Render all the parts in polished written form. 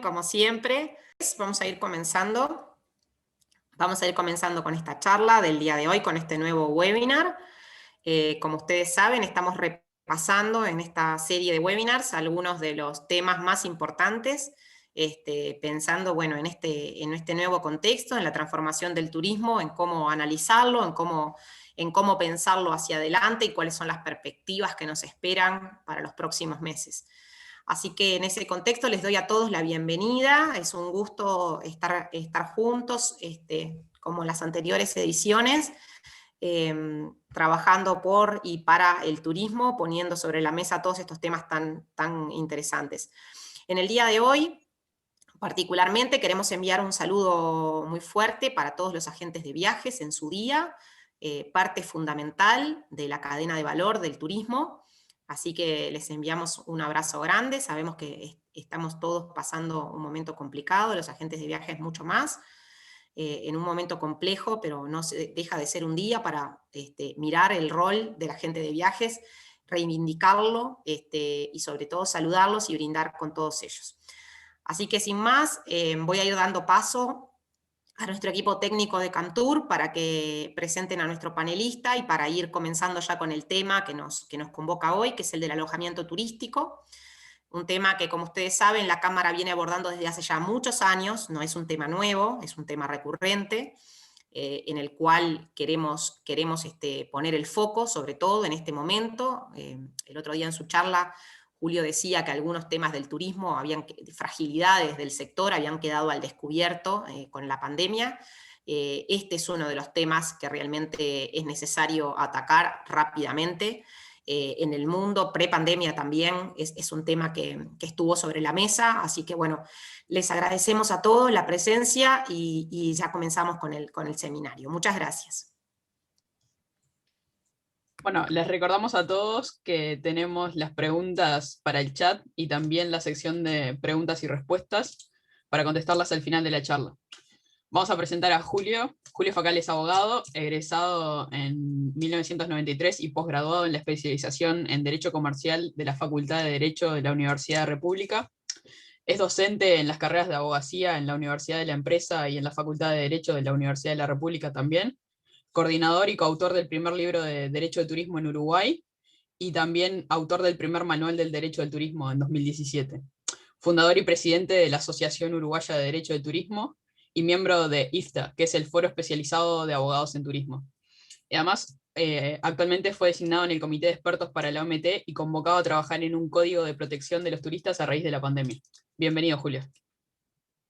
como siempre, vamos a ir comenzando. Vamos a ir comenzando con esta charla del día de hoy, con este nuevo webinar. Como ustedes saben, estamos repasando en esta serie de webinars algunos de los temas más importantes, pensando bueno, en este nuevo contexto, en la transformación del turismo, en cómo analizarlo, en cómo pensarlo hacia adelante y cuáles son las perspectivas que nos esperan para los próximos meses. Así que en ese contexto les doy a todos la bienvenida, es un gusto estar juntos, como en las anteriores ediciones, trabajando por y para el turismo, poniendo sobre la mesa todos estos temas tan interesantes. En el día de hoy, particularmente, queremos enviar un saludo muy fuerte para todos los agentes de viajes en su día, parte fundamental de la cadena de valor del turismo. Así que les enviamos un abrazo grande, sabemos que estamos todos pasando un momento complicado, los agentes de viajes mucho más, en un momento complejo, pero no se deja de ser un día para mirar el rol del agente de viajes, reivindicarlo y sobre todo saludarlos y brindar con todos ellos. Así que sin más, voy a ir dando paso a nuestro equipo técnico de Cantur para que presenten a nuestro panelista y para ir comenzando ya con el tema que nos convoca hoy, que es el del alojamiento turístico. Un tema que, como ustedes saben, la Cámara viene abordando desde hace ya muchos años, no es un tema nuevo, es un tema recurrente, en el cual queremos poner el foco, sobre todo en este momento. El otro día en su charla, Julio decía que algunos temas del turismo, fragilidades del sector, habían quedado al descubierto con la pandemia. Este es uno de los temas que realmente es necesario atacar rápidamente. En el mundo, pre-pandemia también, es un tema que estuvo sobre la mesa, así que bueno, les agradecemos a todos la presencia y ya comenzamos con el seminario. Muchas gracias. Bueno, les recordamos a todos que tenemos las preguntas para el chat y también la sección de preguntas y respuestas para contestarlas al final de la charla. Vamos a presentar a Julio. Julio Facal es abogado, egresado en 1993 y posgraduado en la especialización en Derecho Comercial de la Facultad de Derecho de la Universidad de República. Es docente en las carreras de abogacía en la Universidad de la Empresa y en la Facultad de Derecho de la Universidad de la República también. Coordinador y coautor del primer libro de Derecho de Turismo en Uruguay y también autor del primer manual del Derecho del Turismo en 2017. Fundador y presidente de la Asociación Uruguaya de Derecho del Turismo y miembro de IFTA, que es el foro especializado de abogados en turismo. Y además, actualmente fue designado en el Comité de Expertos para la OMT y convocado a trabajar en un código de protección de los turistas a raíz de la pandemia. Bienvenido, Julio.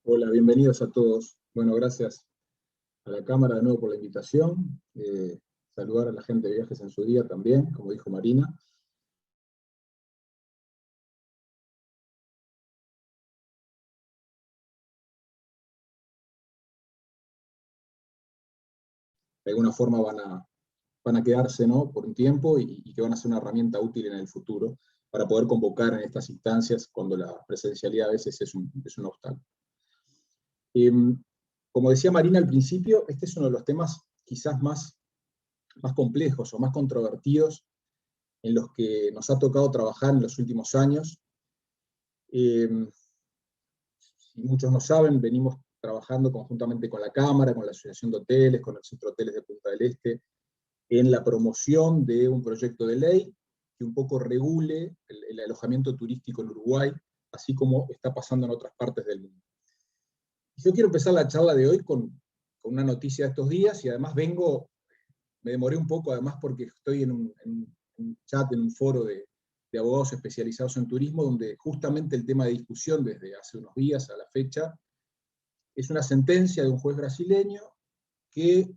Hola, bienvenidos a todos. Bueno, gracias a la Cámara de nuevo por la invitación. Saludar a la gente de viajes en su día también, como dijo Marina. De alguna forma van a quedarse, ¿no?, por un tiempo y que van a ser una herramienta útil en el futuro para poder convocar en estas instancias cuando la presencialidad a veces es un obstáculo. Como decía Marina al principio, este es uno de los temas quizás más complejos o más controvertidos en los que nos ha tocado trabajar en los últimos años. Si muchos no saben, venimos trabajando conjuntamente con la Cámara, con la Asociación de Hoteles, con el Centro de Hoteles de Punta del Este, en la promoción de un proyecto de ley que un poco regule el alojamiento turístico en Uruguay, así como está pasando en otras partes del mundo. Yo quiero empezar la charla de hoy con una noticia de estos días, y además me demoré un poco además porque estoy en un chat, en un foro de abogados especializados en turismo, donde justamente el tema de discusión desde hace unos días a la fecha es una sentencia de un juez brasileño que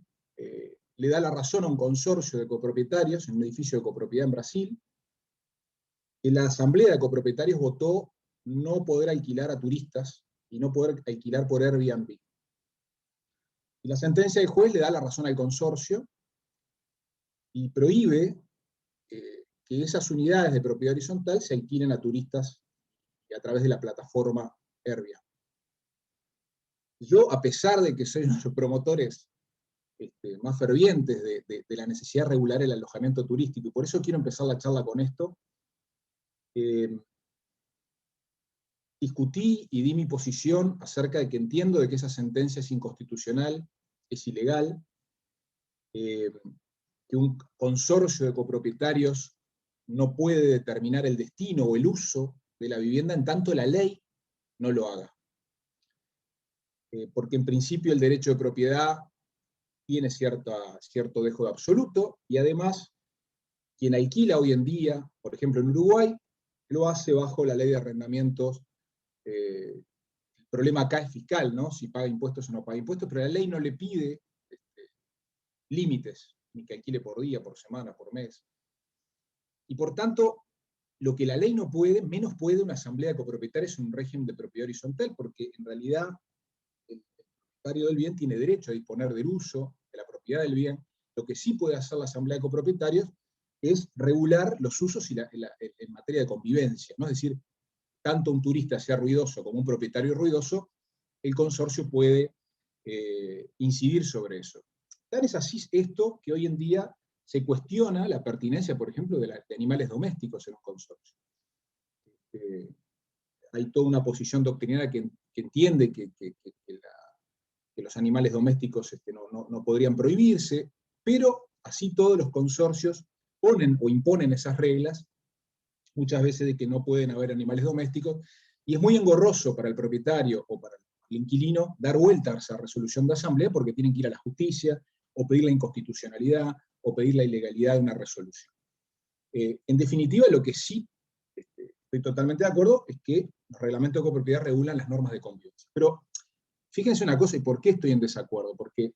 le da la razón a un consorcio de copropietarios en un edificio de copropiedad en Brasil, que la asamblea de copropietarios votó no poder alquilar a turistas y no poder alquilar por Airbnb. Y la sentencia del juez le da la razón al consorcio y prohíbe que esas unidades de propiedad horizontal se alquilen a turistas a través de la plataforma Airbnb. Yo, a pesar de que soy uno de los promotores más fervientes de la necesidad de regular el alojamiento turístico, y por eso quiero empezar la charla con esto, discutí y di mi posición acerca de que entiendo de que esa sentencia es inconstitucional, es ilegal, que un consorcio de copropietarios no puede determinar el destino o el uso de la vivienda en tanto la ley no lo haga. Porque en principio el derecho de propiedad tiene cierto dejo de absoluto, y además quien alquila hoy en día, por ejemplo en Uruguay, lo hace bajo la ley de arrendamientos. El problema acá es fiscal, ¿no? Si paga impuestos o no paga impuestos, pero la ley no le pide límites, ni que alquile por día, por semana, por mes. Y por tanto, lo que la ley no puede, menos puede una asamblea de copropietarios en un régimen de propiedad horizontal, porque en realidad el propietario del bien tiene derecho a disponer del uso, de la propiedad del bien. Lo que sí puede hacer la asamblea de copropietarios es regular los usos en materia de convivencia, ¿no? Es decir, tanto un turista sea ruidoso como un propietario ruidoso, el consorcio puede incidir sobre eso. Tan es así esto que hoy en día se cuestiona la pertinencia, por ejemplo, de animales domésticos en un consorcio. Hay toda una posición doctrinaria que entiende que los animales domésticos no podrían prohibirse, pero así todos los consorcios ponen o imponen esas reglas, muchas veces de que no pueden haber animales domésticos, y es muy engorroso para el propietario o para el inquilino dar vuelta a esa resolución de asamblea porque tienen que ir a la justicia, o pedir la inconstitucionalidad, o pedir la ilegalidad de una resolución. En definitiva, lo que sí estoy totalmente de acuerdo es que los reglamentos de copropiedad regulan las normas de convivencia. Pero fíjense una cosa, y por qué estoy en desacuerdo, porque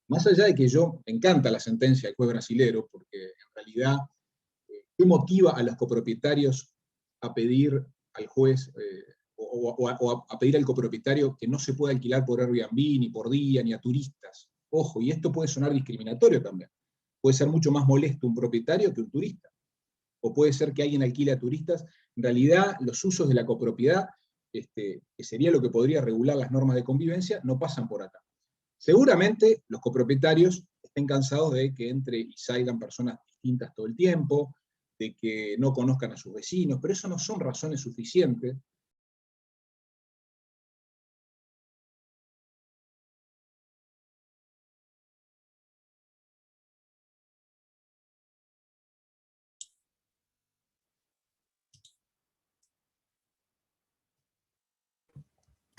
más allá de que me encanta la sentencia del juez brasilero, porque en realidad, ¿qué motiva a los copropietarios a pedir al juez o a pedir al copropietario que no se pueda alquilar por Airbnb, ni por día, ni a turistas? Ojo, y esto puede sonar discriminatorio también. Puede ser mucho más molesto un propietario que un turista. O puede ser que alguien alquile a turistas. En realidad, los usos de la copropiedad, que sería lo que podría regular las normas de convivencia, no pasan por acá. Seguramente los copropietarios estén cansados de que entre y salgan personas distintas todo el tiempo, de que no conozcan a sus vecinos, pero eso no son razones suficientes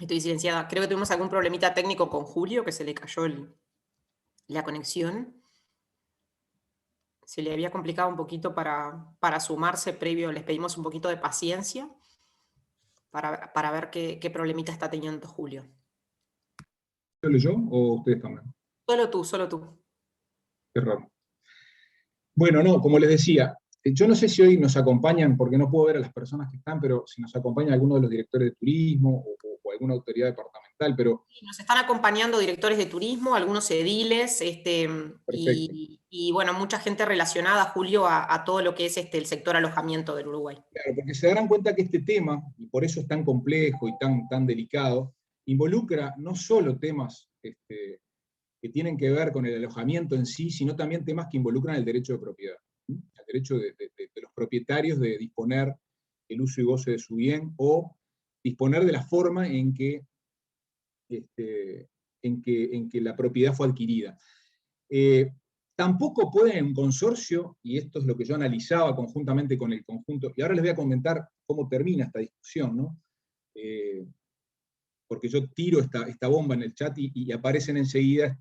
Estoy silenciada. Creo que tuvimos algún problemita técnico con Julio, que se le cayó la conexión. Se le había complicado un poquito para sumarse previo. Les pedimos un poquito de paciencia para ver qué problemita está teniendo Julio. ¿Solo yo o ustedes también? Solo tú, solo tú. Qué raro. Bueno, no, como les decía, yo no sé si hoy nos acompañan, porque no puedo ver a las personas que están, pero si nos acompaña alguno de los directores de turismo o alguna autoridad departamental, pero... Nos están acompañando directores de turismo, algunos ediles, y bueno, mucha gente relacionada, Julio, a todo lo que es el sector alojamiento del Uruguay. Claro, porque se darán cuenta que este tema, y por eso es tan complejo y tan delicado, involucra no solo temas que tienen que ver con el alojamiento en sí, sino también temas que involucran el derecho de propiedad, ¿sí? El derecho de los propietarios de disponer el uso y goce de su bien, o disponer de la forma en que la propiedad fue adquirida. Tampoco puede un consorcio, y esto es lo que yo analizaba conjuntamente con el conjunto, y ahora les voy a comentar cómo termina esta discusión, ¿no? Porque yo tiro esta bomba en el chat y aparecen enseguida,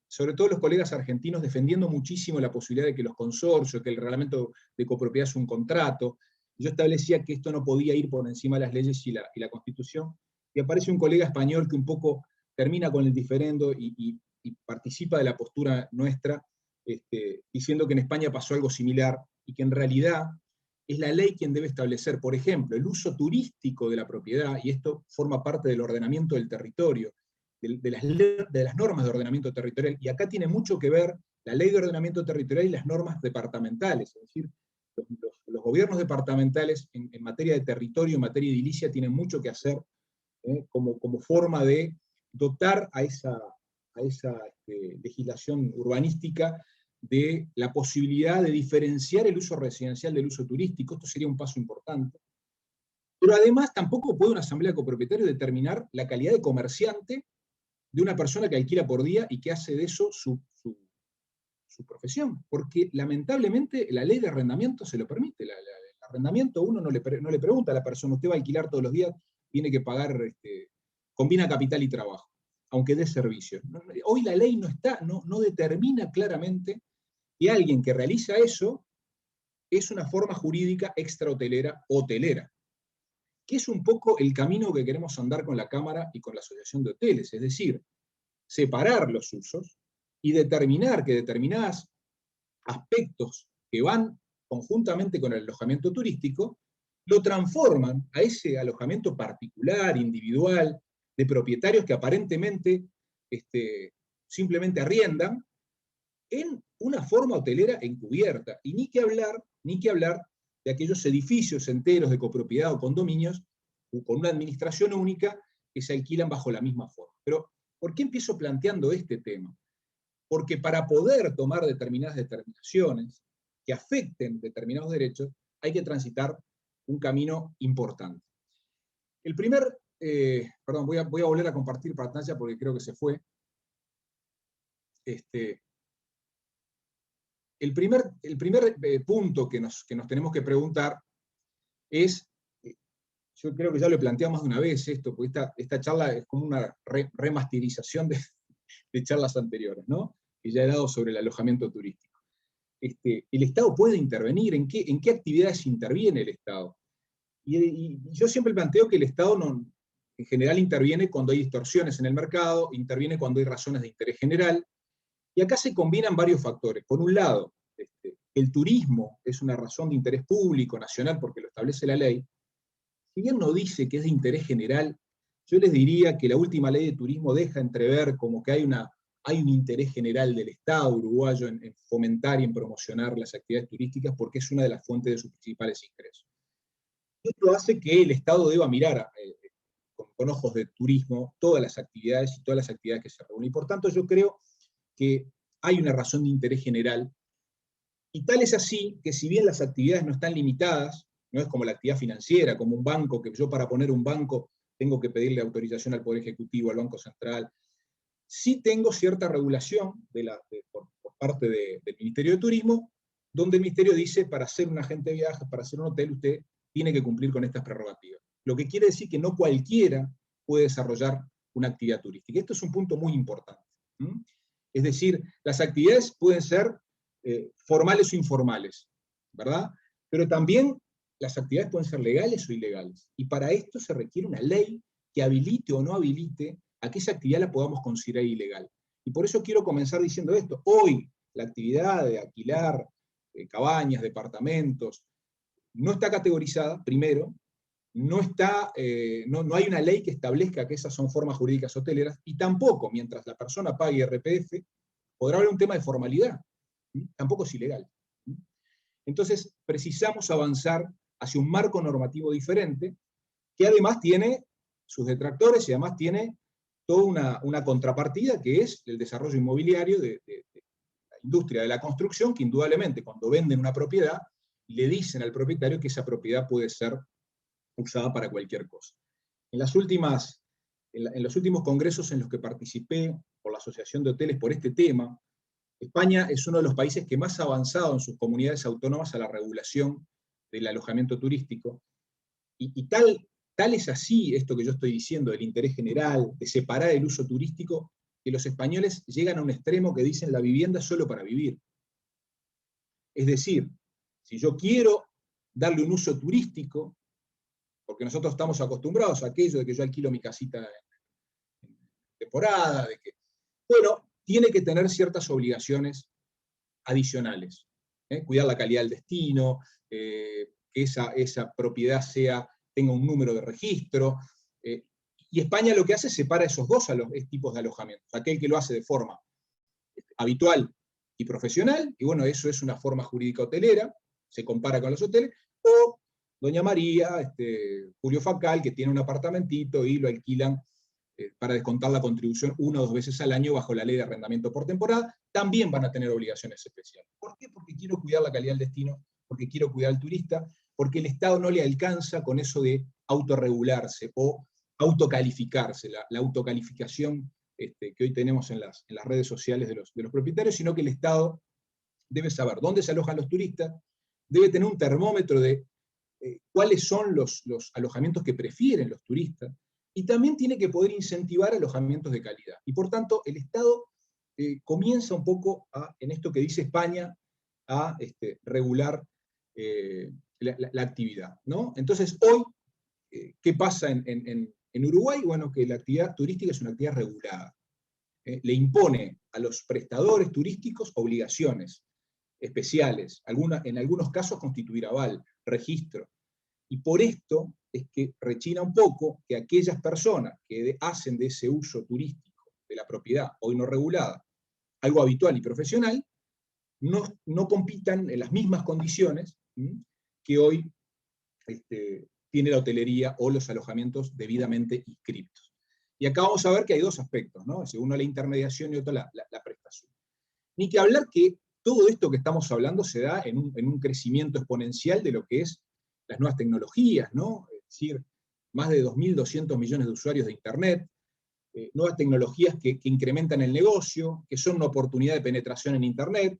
sobre todo los colegas argentinos, defendiendo muchísimo la posibilidad de que los consorcios, que el reglamento de copropiedad es un contrato. Yo establecía que esto no podía ir por encima de las leyes y la Constitución, y aparece un colega español que un poco termina con el diferendo y participa de la postura nuestra, diciendo que en España pasó algo similar, y que en realidad es la ley quien debe establecer, por ejemplo, el uso turístico de la propiedad, y esto forma parte del ordenamiento del territorio, de las normas de ordenamiento territorial, y acá tiene mucho que ver la ley de ordenamiento territorial y las normas departamentales, es decir, los gobiernos departamentales en materia de territorio, en materia edilicia, tienen mucho que hacer como forma de dotar a esa legislación urbanística de la posibilidad de diferenciar el uso residencial del uso turístico. Esto sería un paso importante. Pero además tampoco puede una asamblea de copropietarios determinar la calidad de comerciante de una persona que alquila por día y que hace de eso su profesión, porque lamentablemente la ley de arrendamiento se lo permite. El arrendamiento uno no le pregunta a la persona, usted va a alquilar todos los días, tiene que pagar, combina capital y trabajo, aunque dé servicio. Hoy la ley no determina claramente que alguien que realiza eso es una forma jurídica extrahotelera, hotelera, que es un poco el camino que queremos andar con la Cámara y con la Asociación de Hoteles, es decir, separar los usos y determinar que determinados aspectos que van conjuntamente con el alojamiento turístico, lo transforman a ese alojamiento particular, individual, de propietarios que aparentemente simplemente arriendan, en una forma hotelera encubierta. Y ni que hablar de aquellos edificios enteros de copropiedad o condominios con una administración única que se alquilan bajo la misma forma. Pero, ¿por qué empiezo planteando este tema? Porque para poder tomar determinadas determinaciones que afecten determinados derechos, hay que transitar un camino importante. El primer, perdón, voy a volver a compartir pantalla porque creo que se fue. El primer punto que nos tenemos que preguntar es, yo creo que ya lo he planteado más de una vez esto, porque esta charla es como una remasterización de charlas anteriores, ¿no? Que ya he dado sobre el alojamiento turístico. El Estado puede intervenir, ¿en qué actividades interviene el Estado? Y yo siempre planteo que el Estado en general interviene cuando hay distorsiones en el mercado, interviene cuando hay razones de interés general, y acá se combinan varios factores. Por un lado, el turismo es una razón de interés público, nacional, porque lo establece la ley. Si bien no dice que es de interés general, yo les diría que la última ley de turismo deja entrever como que hay un interés general del Estado uruguayo en fomentar y en promocionar las actividades turísticas porque es una de las fuentes de sus principales ingresos. Esto hace que el Estado deba mirar con ojos de turismo todas las actividades y todas las actividades que se reúnen. Y por tanto yo creo que hay una razón de interés general, y tal es así que si bien las actividades no están limitadas, no es como la actividad financiera, como un banco, que yo para poner un banco tengo que pedirle autorización al Poder Ejecutivo, al Banco Central, sí tengo cierta regulación por parte del Ministerio de Turismo, donde el Ministerio dice, para ser un agente de viajes, para ser un hotel, usted tiene que cumplir con estas prerrogativas. Lo que quiere decir que no cualquiera puede desarrollar una actividad turística. Esto es un punto muy importante. Es decir, las actividades pueden ser formales o informales, ¿verdad? Pero también las actividades pueden ser legales o ilegales. Y para esto se requiere una ley que habilite o no habilite a que esa actividad la podamos considerar ilegal. Y por eso quiero comenzar diciendo esto. Hoy la actividad de alquilar cabañas, departamentos, no está categorizada, primero, no hay una ley que establezca que esas son formas jurídicas hoteleras, y tampoco, mientras la persona pague IRPF, podrá haber un tema de formalidad. Tampoco es ilegal. Entonces, precisamos avanzar hacia un marco normativo diferente, que además tiene sus detractores y además tiene toda una contrapartida, que es el desarrollo inmobiliario de la industria de la construcción, que indudablemente cuando venden una propiedad, le dicen al propietario que esa propiedad puede ser usada para cualquier cosa. En los últimos congresos en los que participé por la Asociación de Hoteles por este tema, España es uno de los países que más ha avanzado en sus comunidades autónomas a la regulación del alojamiento turístico, y tal es así esto que yo estoy diciendo del interés general, de separar el uso turístico, que los españoles llegan a un extremo que dicen la vivienda es solo para vivir. Es decir, si yo quiero darle un uso turístico, porque nosotros estamos acostumbrados a aquello de que yo alquilo mi casita en temporada, bueno, tiene que tener ciertas obligaciones adicionales. Cuidar la calidad del destino, que esa propiedad tenga un número de registro. Y España lo que hace es separa esos dos tipos de alojamientos. Aquel que lo hace de forma habitual y profesional, y bueno, eso es una forma jurídica hotelera, se compara con los hoteles, o Doña María, Julio Facal, que tiene un apartamentito y lo alquilan para descontar la contribución 1 o 2 veces al año bajo la ley de arrendamiento por temporada, también van a tener obligaciones especiales. ¿Por qué? Porque quiero cuidar la calidad del destino, porque quiero cuidar al turista, porque el Estado no le alcanza con eso de autorregularse o autocalificarse, la autocalificación que hoy tenemos en las redes sociales de los propietarios, sino que el Estado debe saber dónde se alojan los turistas, debe tener un termómetro de cuáles son los alojamientos que prefieren los turistas, y también tiene que poder incentivar alojamientos de calidad. Y por tanto, el Estado comienza un poco, en esto que dice España, a regular la actividad, ¿no? Entonces, hoy, ¿qué pasa en Uruguay? Bueno, que la actividad turística es una actividad regulada. Le impone a los prestadores turísticos obligaciones especiales, en algunos casos constituir aval, registro. Y por esto es que rechina un poco que aquellas personas que hacen de ese uso turístico de la propiedad, hoy no regulada, algo habitual y profesional, no compitan en las mismas condiciones que hoy tiene la hotelería o los alojamientos debidamente inscriptos. Y acá vamos a ver que hay dos aspectos, ¿no? Uno la intermediación y otro la prestación. Ni que hablar que todo esto que estamos hablando se da en un crecimiento exponencial de lo que es las nuevas tecnologías, ¿no? Es decir, más de 2.200 millones de usuarios de Internet, nuevas tecnologías que incrementan el negocio, que son una oportunidad de penetración en Internet,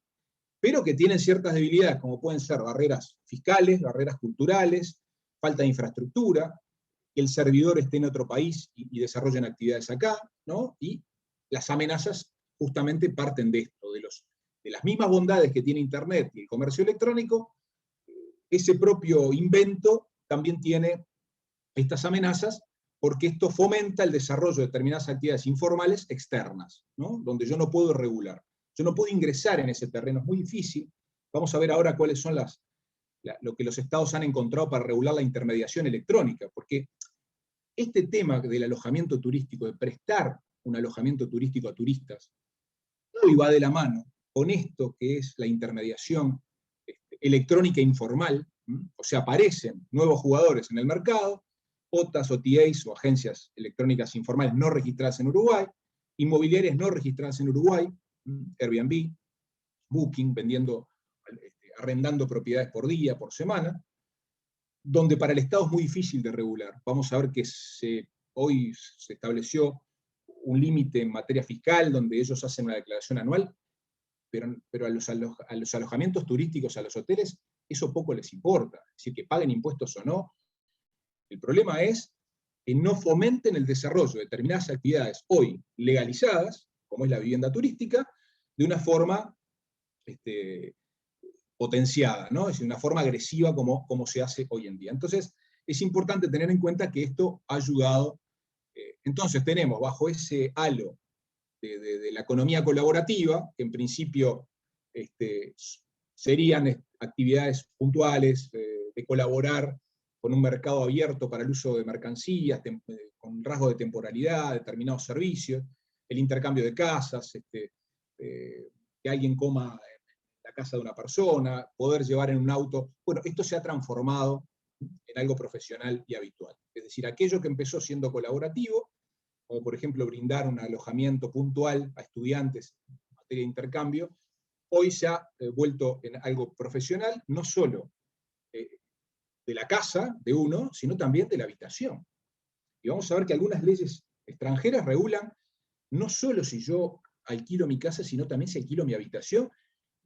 pero que tienen ciertas debilidades, como pueden ser barreras fiscales, barreras culturales, falta de infraestructura, que el servidor esté en otro país y desarrollen actividades acá, ¿no? Y las amenazas justamente parten de esto, de las mismas bondades que tiene Internet y el comercio electrónico. Ese propio invento también tiene estas amenazas, porque esto fomenta el desarrollo de determinadas actividades informales externas, ¿no? Donde yo no puedo regular. Yo no puedo ingresar en ese terreno, es muy difícil. Vamos a ver ahora cuáles son lo que los estados han encontrado para regular la intermediación electrónica, porque este tema del alojamiento turístico, de prestar un alojamiento turístico a turistas, hoy va de la mano con esto que es la intermediación electrónica informal, o sea, aparecen nuevos jugadores en el mercado, OTAs, OTAs o agencias electrónicas informales no registradas en Uruguay, inmobiliarias no registradas en Uruguay, Airbnb, Booking, arrendando propiedades por día, por semana, donde para el Estado es muy difícil de regular. Vamos a ver que hoy se estableció un límite en materia fiscal, donde ellos hacen una declaración anual, pero a los alojamientos turísticos, a los hoteles, eso poco les importa. Es decir, que paguen impuestos o no. El problema es que no fomenten el desarrollo de determinadas actividades hoy legalizadas, como es la vivienda turística, de una forma potenciada, ¿no? Es decir, una forma agresiva como se hace hoy en día. Entonces, es importante tener en cuenta que esto ha ayudado. Entonces, tenemos bajo ese halo de la economía colaborativa, que en principio serían actividades puntuales, de colaborar con un mercado abierto para el uso de mercancías, con rasgos de temporalidad, determinados servicios, el intercambio de casas, que alguien coma en la casa de una persona, poder llevar en un auto. Bueno, esto se ha transformado en algo profesional y habitual. Es decir, aquello que empezó siendo colaborativo, como por ejemplo brindar un alojamiento puntual a estudiantes en materia de intercambio, hoy se ha vuelto en algo profesional, no solo de la casa de uno, sino también de la habitación. Y vamos a ver que algunas leyes extranjeras regulan no solo si yo alquilo mi casa, sino también si alquilo mi habitación,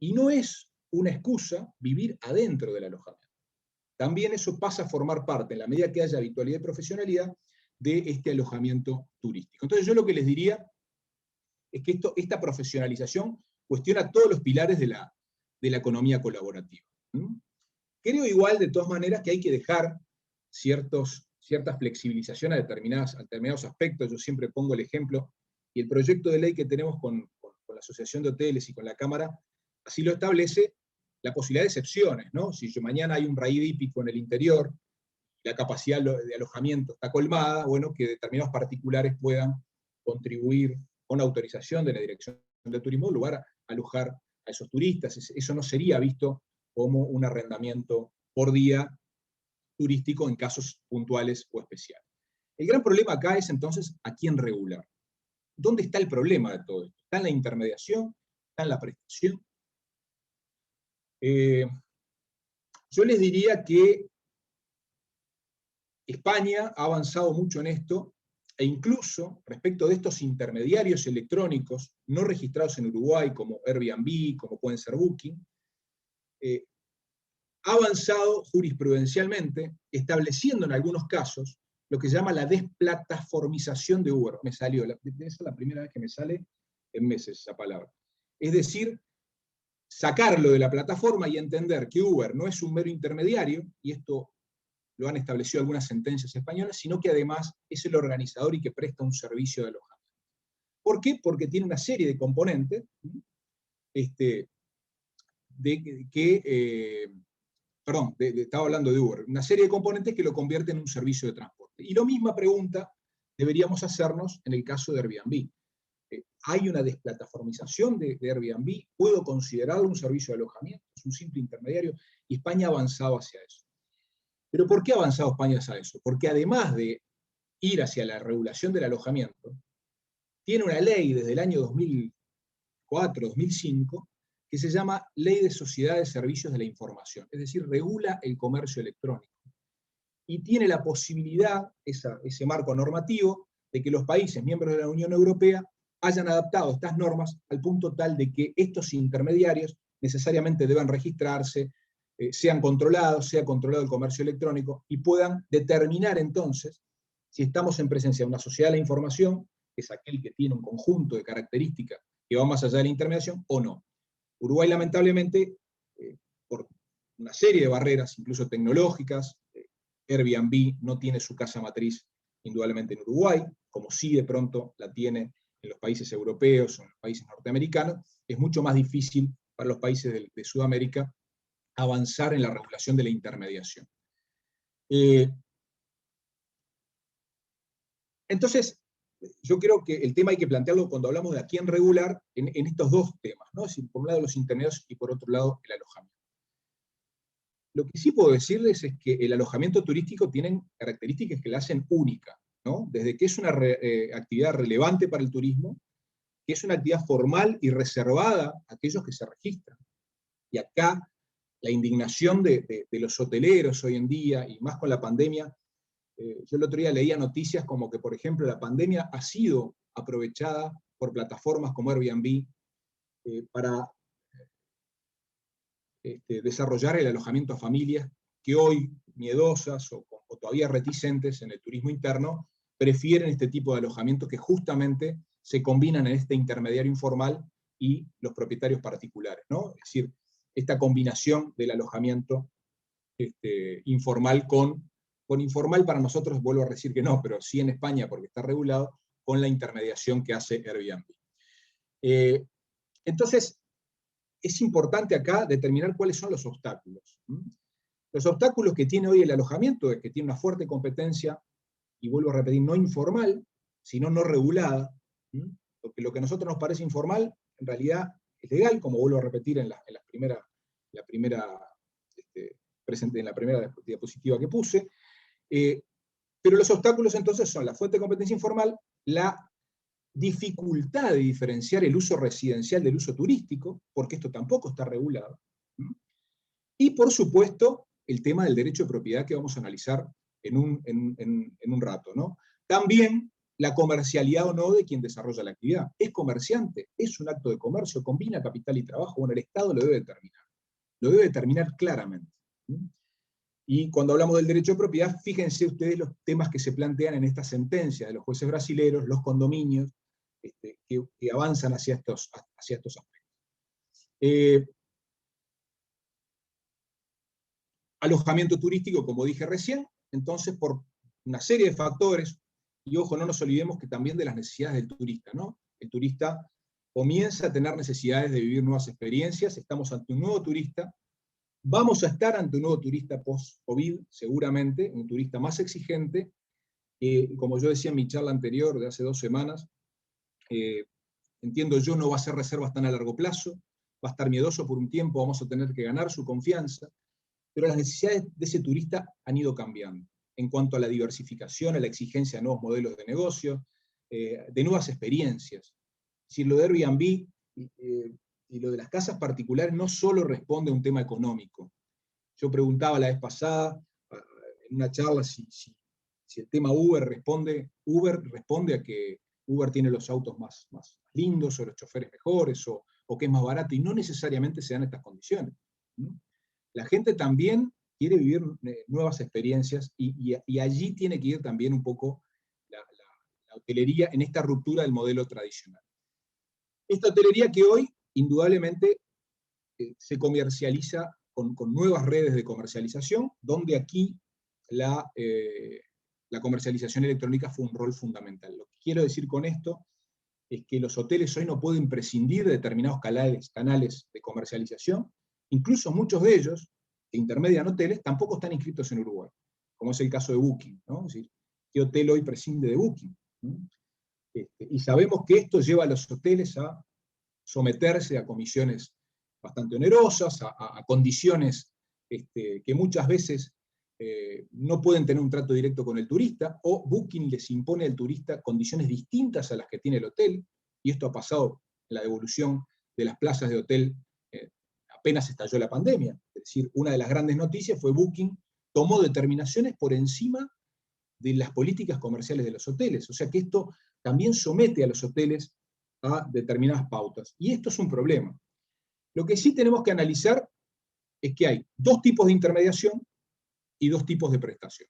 y no es una excusa vivir adentro del alojamiento. También eso pasa a formar parte, en la medida que haya habitualidad y profesionalidad, de este alojamiento turístico. Entonces yo lo que les diría es que esta profesionalización cuestiona todos los pilares de la economía colaborativa. Creo igual, de todas maneras, que hay que dejar cierta flexibilización a determinados aspectos. Yo siempre pongo el ejemplo, y el proyecto de ley que tenemos con la Asociación de Hoteles y con la Cámara, así lo establece, la posibilidad de excepciones, ¿no? Si mañana hay un raíz hípico en el interior, la capacidad de alojamiento está colmada, bueno, que determinados particulares puedan contribuir con autorización de la Dirección de Turismo, en lugar a alojar a esos turistas. Eso no sería visto como un arrendamiento por día turístico en casos puntuales o especiales. El gran problema acá es entonces a quién regular. ¿Dónde está el problema de todo esto? ¿Está en la intermediación? ¿Está en la prestación? Yo les diría que España ha avanzado mucho en esto, e incluso respecto de estos intermediarios electrónicos no registrados en Uruguay, como Airbnb, como pueden ser Booking, ha avanzado jurisprudencialmente, estableciendo en algunos casos lo que se llama la desplataformización de Uber. Me salió, esa es la primera vez que me sale en meses esa palabra. Es decir, sacarlo de la plataforma y entender que Uber no es un mero intermediario, y esto lo han establecido algunas sentencias españolas, sino que además es el organizador y que presta un servicio de alojamiento. ¿Por qué? Porque tiene una serie de componentes estaba hablando de Uber, una serie de componentes que lo convierten en un servicio de transporte. Y la misma pregunta deberíamos hacernos en el caso de Airbnb. ¿Hay una desplataformización de Airbnb? ¿Puedo considerarlo un servicio de alojamiento? ¿Es un simple intermediario? Y España ha avanzado hacia eso. ¿Pero por qué ha avanzado España hacia eso? Porque además de ir hacia la regulación del alojamiento, tiene una ley desde el año 2004, 2005, que se llama Ley de Sociedades de Servicios de la Información, es decir, regula el comercio electrónico. Y tiene la posibilidad, ese marco normativo, de que los países miembros de la Unión Europea hayan adaptado estas normas al punto tal de que estos intermediarios necesariamente deban registrarse, sean controlados, sea controlado el comercio electrónico, y puedan determinar entonces si estamos en presencia de una sociedad de la información, que es aquel que tiene un conjunto de características que va más allá de la intermediación, o no. Uruguay, lamentablemente, por una serie de barreras, incluso tecnológicas, Airbnb no tiene su casa matriz indudablemente en Uruguay, como sí de pronto la tiene en los países europeos o en los países norteamericanos. Es mucho más difícil para los países de Sudamérica avanzar en la regulación de la intermediación. Entonces, yo creo que el tema hay que plantearlo cuando hablamos de a quién regular en estos dos temas, ¿no? Es decir, por un lado los intermediarios y por otro lado el alojamiento. Lo que sí puedo decirles es que el alojamiento turístico tiene características que la hacen única, ¿no? Desde que es una actividad relevante para el turismo, que es una actividad formal y reservada a aquellos que se registran. Y acá la indignación de los hoteleros hoy en día, y más con la pandemia, yo el otro día leía noticias como que, por ejemplo, la pandemia ha sido aprovechada por plataformas como Airbnb para desarrollar el alojamiento a familias que hoy, miedosas o todavía reticentes en el turismo interno, prefieren este tipo de alojamientos que justamente se combinan en este intermediario informal y los propietarios particulares, ¿no? Es decir, esta combinación del alojamiento informal con informal para nosotros, vuelvo a decir que no, pero sí en España porque está regulado, con la intermediación que hace Airbnb. Entonces, es importante acá determinar cuáles son los obstáculos. Los obstáculos que tiene hoy el alojamiento es que tiene una fuerte competencia, y vuelvo a repetir, no informal, sino no regulada, porque lo que a nosotros nos parece informal, en realidad es legal, como vuelvo a repetir en la primera diapositiva que puse. Pero los obstáculos entonces son la fuerte competencia informal, la dificultad de diferenciar el uso residencial del uso turístico, porque esto tampoco está regulado, y por supuesto el tema del derecho de propiedad que vamos a analizar en un rato, ¿no? También la comercialidad o no de quien desarrolla la actividad. ¿Es comerciante? ¿Es un acto de comercio? ¿Combina capital y trabajo? Bueno, el Estado lo debe determinar claramente. Y cuando hablamos del derecho de propiedad, fíjense ustedes los temas que se plantean en esta sentencia de los jueces brasileños, los condominios, que avanzan hacia estos aspectos. Alojamiento turístico, como dije recién, entonces por una serie de factores, y ojo, no nos olvidemos que también de las necesidades del turista, ¿no? El turista comienza a tener necesidades de vivir nuevas experiencias, estamos ante un nuevo turista, vamos a estar ante un nuevo turista post-COVID, seguramente, un turista más exigente, como yo decía en mi charla anterior de hace 2 semanas, entiendo yo, no va a hacer reservas tan a largo plazo, va a estar miedoso por un tiempo, vamos a tener que ganar su confianza, pero las necesidades de ese turista han ido cambiando, en cuanto a la diversificación, a la exigencia de nuevos modelos de negocio, de nuevas experiencias. Si lo de Airbnb y lo de las casas particulares no solo responde a un tema económico. Yo preguntaba la vez pasada, en una charla, si si el tema Uber responde a que Uber tiene los autos más lindos, o los choferes mejores, o que es más barato, y no necesariamente se dan estas condiciones. La gente también quiere vivir nuevas experiencias, y allí tiene que ir también un poco la hotelería en esta ruptura del modelo tradicional. Esta hotelería que hoy, indudablemente, se comercializa con nuevas redes de comercialización, donde aquí la comercialización electrónica fue un rol fundamental. Lo que quiero decir con esto es que los hoteles hoy no pueden prescindir de determinados canales de comercialización, incluso muchos de ellos, que intermedian hoteles, tampoco están inscritos en Uruguay, como es el caso de Booking, ¿no? Es decir, ¿qué hotel hoy prescinde de Booking? Y sabemos que esto lleva a los hoteles a someterse a comisiones bastante onerosas, a condiciones que muchas veces no pueden tener un trato directo con el turista, o Booking les impone al turista condiciones distintas a las que tiene el hotel, y esto ha pasado en la devolución de las plazas de hotel apenas estalló la pandemia. Es decir, una de las grandes noticias fue Booking tomó determinaciones por encima de las políticas comerciales de los hoteles. O sea que esto también somete a los hoteles a determinadas pautas. Y esto es un problema. Lo que sí tenemos que analizar es que hay dos tipos de intermediación y dos tipos de prestación.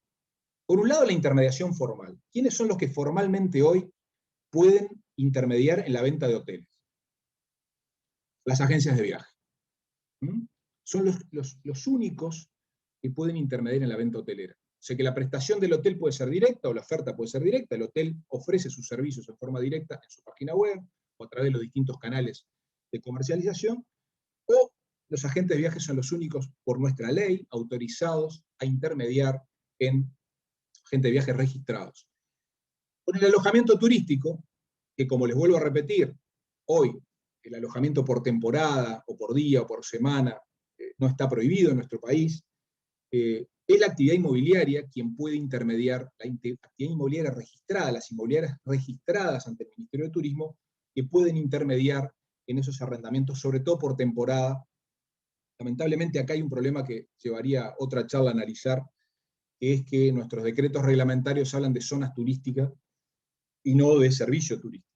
Por un lado, la intermediación formal. ¿Quiénes son los que formalmente hoy pueden intermediar en la venta de hoteles? Las agencias de viaje. Son los únicos que pueden intermediar en la venta hotelera. O sea que la prestación del hotel puede ser directa, o la oferta puede ser directa. El hotel ofrece sus servicios en forma directa en su página web, o a través de los distintos canales de comercialización, o los agentes de viajes son los únicos, por nuestra ley, autorizados a intermediar en agentes de viajes registrados. Con el alojamiento turístico, que como les vuelvo a repetir, hoy el alojamiento por temporada, o por día, o por semana, no está prohibido en nuestro país, es la actividad inmobiliaria quien puede intermediar, la actividad inmobiliaria registrada, las inmobiliarias registradas ante el Ministerio de Turismo, que pueden intermediar en esos arrendamientos, sobre todo por temporada. Lamentablemente acá hay un problema que llevaría otra charla a analizar, que es que nuestros decretos reglamentarios hablan de zonas turísticas y no de servicio turístico.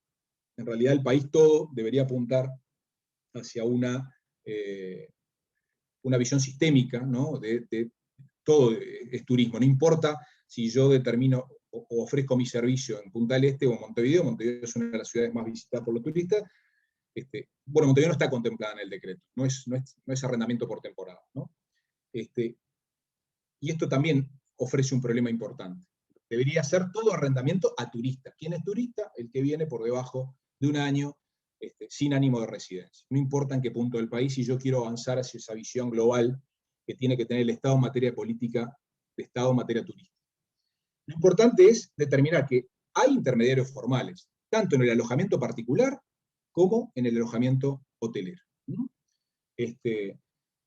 En realidad el país todo debería apuntar hacia una visión sistémica, ¿no? De todo es turismo, no importa si yo determino o ofrezco mi servicio en Punta del Este o en Montevideo. Montevideo es una de las ciudades más visitadas por los turistas. Bueno, Montevideo no está contemplada en el decreto, no es arrendamiento por temporada, ¿no? Y esto también ofrece un problema importante. Debería ser todo arrendamiento a turistas. ¿Quién es turista? El que viene por debajo de un año sin ánimo de residencia. No importa en qué punto del país, si yo quiero avanzar hacia esa visión global que tiene que tener el Estado en materia de política de Estado en materia turística. Lo importante es determinar que hay intermediarios formales, tanto en el alojamiento particular como en el alojamiento hotelero. En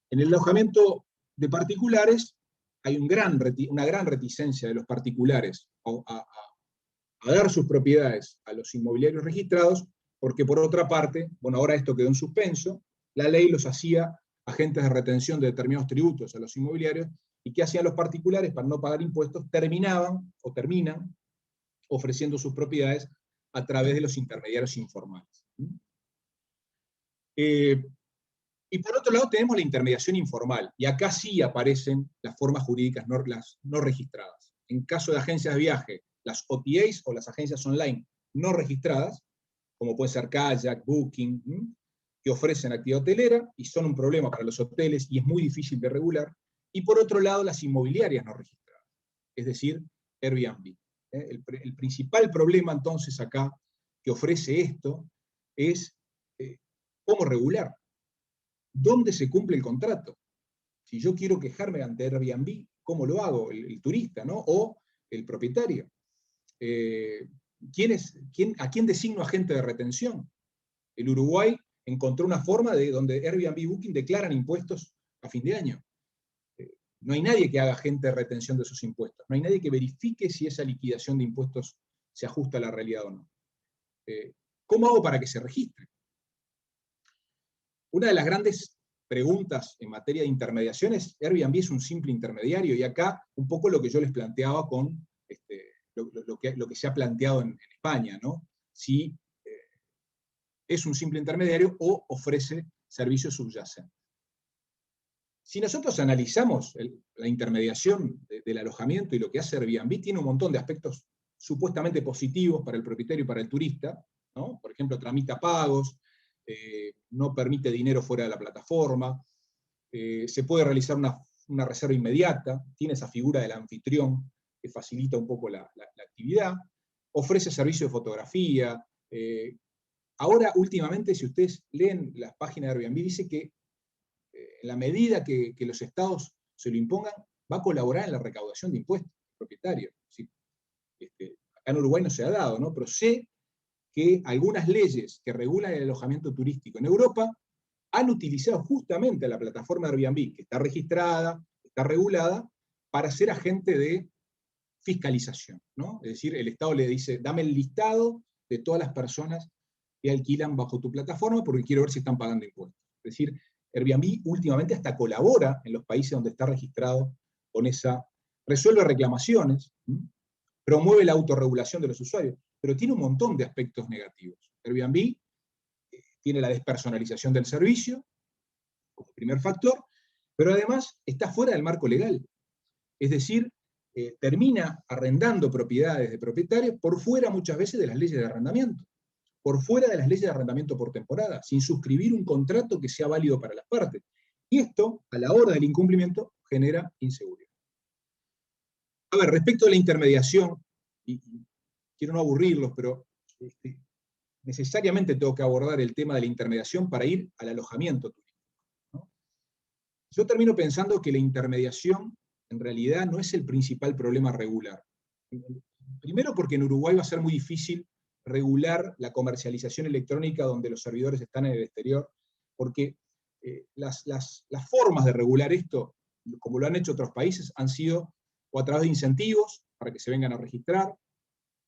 el alojamiento de particulares hay una gran reticencia de los particulares a dar sus propiedades a los inmobiliarios registrados, porque por otra parte, bueno, ahora esto quedó en suspenso, la ley los hacía agentes de retención de determinados tributos a los inmobiliarios, y ¿qué hacían los particulares para no pagar impuestos? Terminan ofreciendo sus propiedades a través de los intermediarios informales. Y por otro lado tenemos la intermediación informal, y acá sí aparecen las formas jurídicas no registradas. En caso de agencias de viaje, las OTAs o las agencias online no registradas, como puede ser Kayak, Booking, que ofrecen actividad hotelera y son un problema para los hoteles y es muy difícil de regular. Y por otro lado, las inmobiliarias no registradas, es decir, Airbnb. El principal problema entonces acá que ofrece esto es cómo regular. ¿Dónde se cumple el contrato? Si yo quiero quejarme ante Airbnb, ¿cómo lo hago? El turista, ¿no? O el propietario. ¿A quién designo agente de retención? El Uruguay encontró una forma donde Airbnb y Booking declaran impuestos a fin de año. No hay nadie que haga agente de retención de esos impuestos. No hay nadie que verifique si esa liquidación de impuestos se ajusta a la realidad o no. ¿Cómo hago para que se registre? Una de las grandes preguntas en materia de intermediación es, Airbnb es un simple intermediario, y acá un poco lo que yo les planteaba con lo que se ha planteado en España, ¿no? Si es un simple intermediario o ofrece servicios subyacentes. Si nosotros analizamos la intermediación del alojamiento y lo que hace Airbnb, tiene un montón de aspectos supuestamente positivos para el propietario y para el turista, ¿no? Por ejemplo, tramita pagos, no permite dinero fuera de la plataforma, se puede realizar una reserva inmediata, tiene esa figura del anfitrión que facilita un poco la actividad, ofrece servicio de fotografía. Ahora, últimamente, si ustedes leen las páginas de Airbnb, dice que en la medida que los estados se lo impongan, va a colaborar en la recaudación de impuestos propietarios. ¿Sí? Acá en Uruguay no se ha dado, ¿no? Pero sé que algunas leyes que regulan el alojamiento turístico en Europa han utilizado justamente la plataforma Airbnb, que está registrada, está regulada, para ser agente de fiscalización, ¿no? Es decir, el Estado le dice, dame el listado de todas las personas que alquilan bajo tu plataforma porque quiero ver si están pagando impuestos. Es decir, Airbnb últimamente hasta colabora en los países donde está registrado con esa, resuelve reclamaciones, promueve la autorregulación de los usuarios, pero tiene un montón de aspectos negativos. Airbnb tiene la despersonalización del servicio, como primer factor, pero además está fuera del marco legal. Es decir, termina arrendando propiedades de propietarios por fuera muchas veces de las leyes de arrendamiento, por fuera de las leyes de arrendamiento por temporada, sin suscribir un contrato que sea válido para las partes. Y esto, a la hora del incumplimiento, genera inseguridad. A ver, respecto a la intermediación, y quiero no aburrirlos, pero necesariamente tengo que abordar el tema de la intermediación para ir al alojamiento turístico, ¿no? Yo termino pensando que la intermediación en realidad no es el principal problema regular. Primero porque en Uruguay va a ser muy difícil regular la comercialización electrónica donde los servidores están en el exterior, porque las formas de regular esto, como lo han hecho otros países, han sido o a través de incentivos para que se vengan a registrar,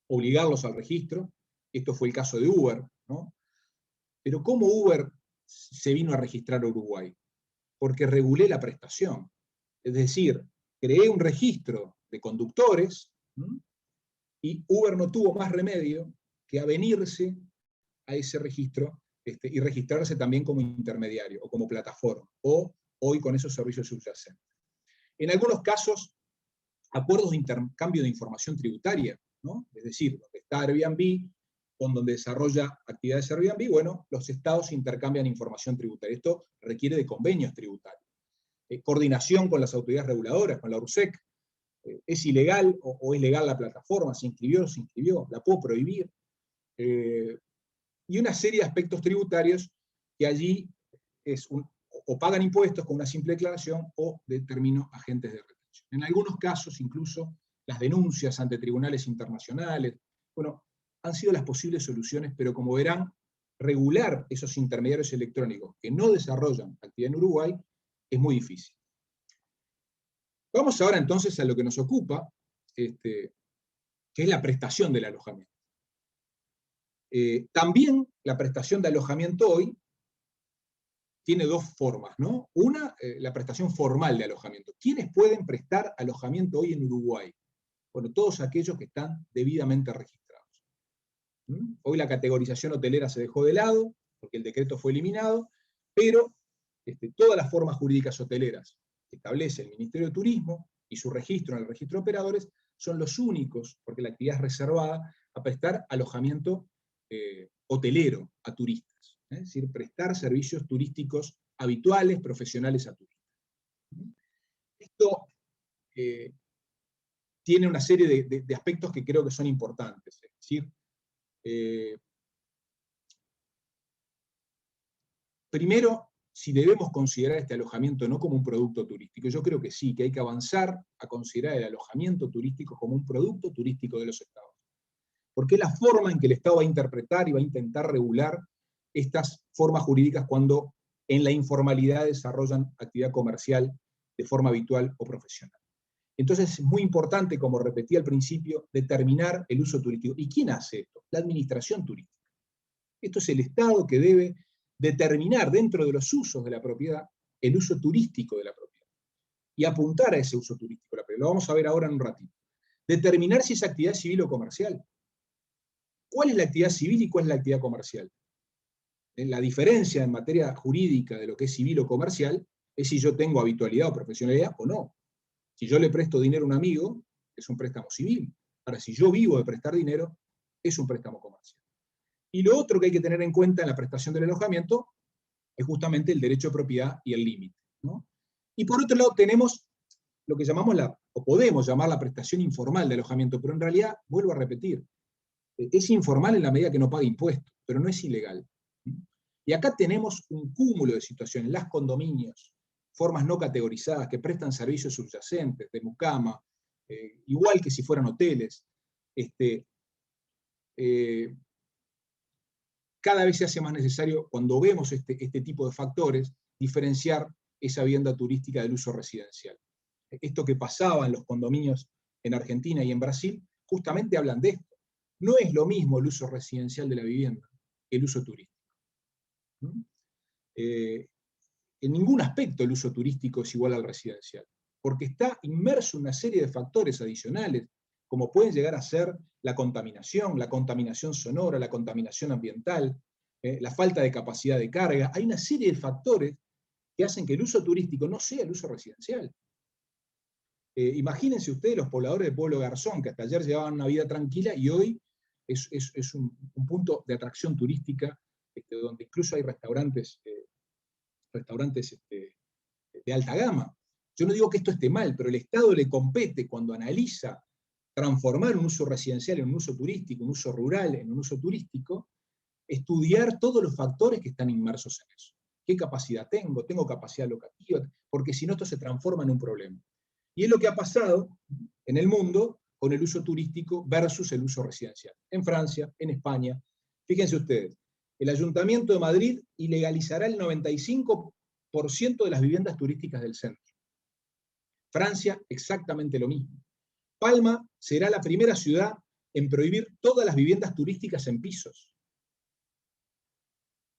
obligarlos al registro. Esto fue el caso de Uber, ¿no? Pero ¿cómo Uber se vino a registrar a Uruguay? Porque regulé la prestación. Es decir, creé un registro de conductores, ¿no? Y Uber no tuvo más remedio que avenirse a ese registro y registrarse también como intermediario o como plataforma, o hoy con esos servicios subyacentes. En algunos casos, acuerdos de intercambio de información tributaria, ¿no? Es decir, donde está Airbnb, con donde desarrolla actividades Airbnb, bueno, los estados intercambian información tributaria. Esto requiere de convenios tributarios. Coordinación con las autoridades reguladoras, con la URSEC. ¿Es ilegal o es legal la plataforma? ¿Se inscribió o no se inscribió? ¿La puedo prohibir? Y una serie de aspectos tributarios que allí o pagan impuestos con una simple declaración o determino agentes de retención. En algunos casos, incluso, las denuncias ante tribunales internacionales, bueno, han sido las posibles soluciones, pero como verán, regular esos intermediarios electrónicos que no desarrollan actividad en Uruguay es muy difícil. Vamos ahora entonces a lo que nos ocupa, que es la prestación del alojamiento. También la prestación de alojamiento hoy tiene dos formas, ¿no? Una, la prestación formal de alojamiento. ¿Quiénes pueden prestar alojamiento hoy en Uruguay? Bueno, todos aquellos que están debidamente registrados. Hoy la categorización hotelera se dejó de lado, porque el decreto fue eliminado, pero todas las formas jurídicas hoteleras que establece el Ministerio de Turismo y su registro en el registro de operadores son los únicos, porque la actividad es reservada, a prestar alojamiento hotelero a turistas. Es decir, prestar servicios turísticos habituales, profesionales a turistas. Esto tiene una serie de aspectos que creo que son importantes. Es decir, primero, si debemos considerar este alojamiento no como un producto turístico, yo creo que sí, que hay que avanzar a considerar el alojamiento turístico como un producto turístico de los estados. Porque es la forma en que el Estado va a interpretar y va a intentar regular estas formas jurídicas cuando en la informalidad desarrollan actividad comercial de forma habitual o profesional. Entonces es muy importante, como repetí al principio, determinar el uso turístico. ¿Y quién hace esto? La administración turística. Esto es el Estado que debe determinar dentro de los usos de la propiedad el uso turístico de la propiedad y apuntar a ese uso turístico de la propiedad. Lo vamos a ver ahora en un ratito. Determinar si es actividad civil o comercial. ¿Cuál es la actividad civil y cuál es la actividad comercial? La diferencia en materia jurídica de lo que es civil o comercial es si yo tengo habitualidad o profesionalidad o no. Si yo le presto dinero a un amigo, es un préstamo civil. Ahora, si yo vivo de prestar dinero, es un préstamo comercial. Y lo otro que hay que tener en cuenta en la prestación del alojamiento es justamente el derecho de propiedad y el límite, ¿no? Y por otro lado tenemos lo que llamamos o podemos llamar la prestación informal de alojamiento, pero en realidad, vuelvo a repetir, es informal en la medida que no paga impuestos, pero no es ilegal. Y acá tenemos un cúmulo de situaciones, las condominios, formas no categorizadas que prestan servicios subyacentes, de mucama, igual que si fueran hoteles. Cada vez se hace más necesario, cuando vemos este tipo de factores, diferenciar esa vivienda turística del uso residencial. Esto que pasaba en los condominios en Argentina y en Brasil, justamente hablan de esto. No es lo mismo el uso residencial de la vivienda que el uso turístico. En ningún aspecto el uso turístico es igual al residencial, porque está inmerso en una serie de factores adicionales, como pueden llegar a ser la contaminación sonora, la contaminación ambiental, la falta de capacidad de carga. Hay una serie de factores que hacen que el uso turístico no sea el uso residencial. Imagínense ustedes los pobladores de Pueblo Garzón, que hasta ayer llevaban una vida tranquila y hoy es un punto de atracción turística, donde incluso hay restaurantes de alta gama. Yo no digo que esto esté mal, pero el Estado le compete, cuando analiza transformar un uso residencial en un uso turístico, un uso rural en un uso turístico, estudiar todos los factores que están inmersos en eso. ¿Qué capacidad tengo? ¿Tengo capacidad locativa? Porque si no, esto se transforma en un problema. Y es lo que ha pasado en el mundo con el uso turístico versus el uso residencial. En Francia, en España. Fíjense ustedes, el Ayuntamiento de Madrid ilegalizará el 95% de las viviendas turísticas del centro. Francia, exactamente lo mismo. Palma será la primera ciudad en prohibir todas las viviendas turísticas en pisos.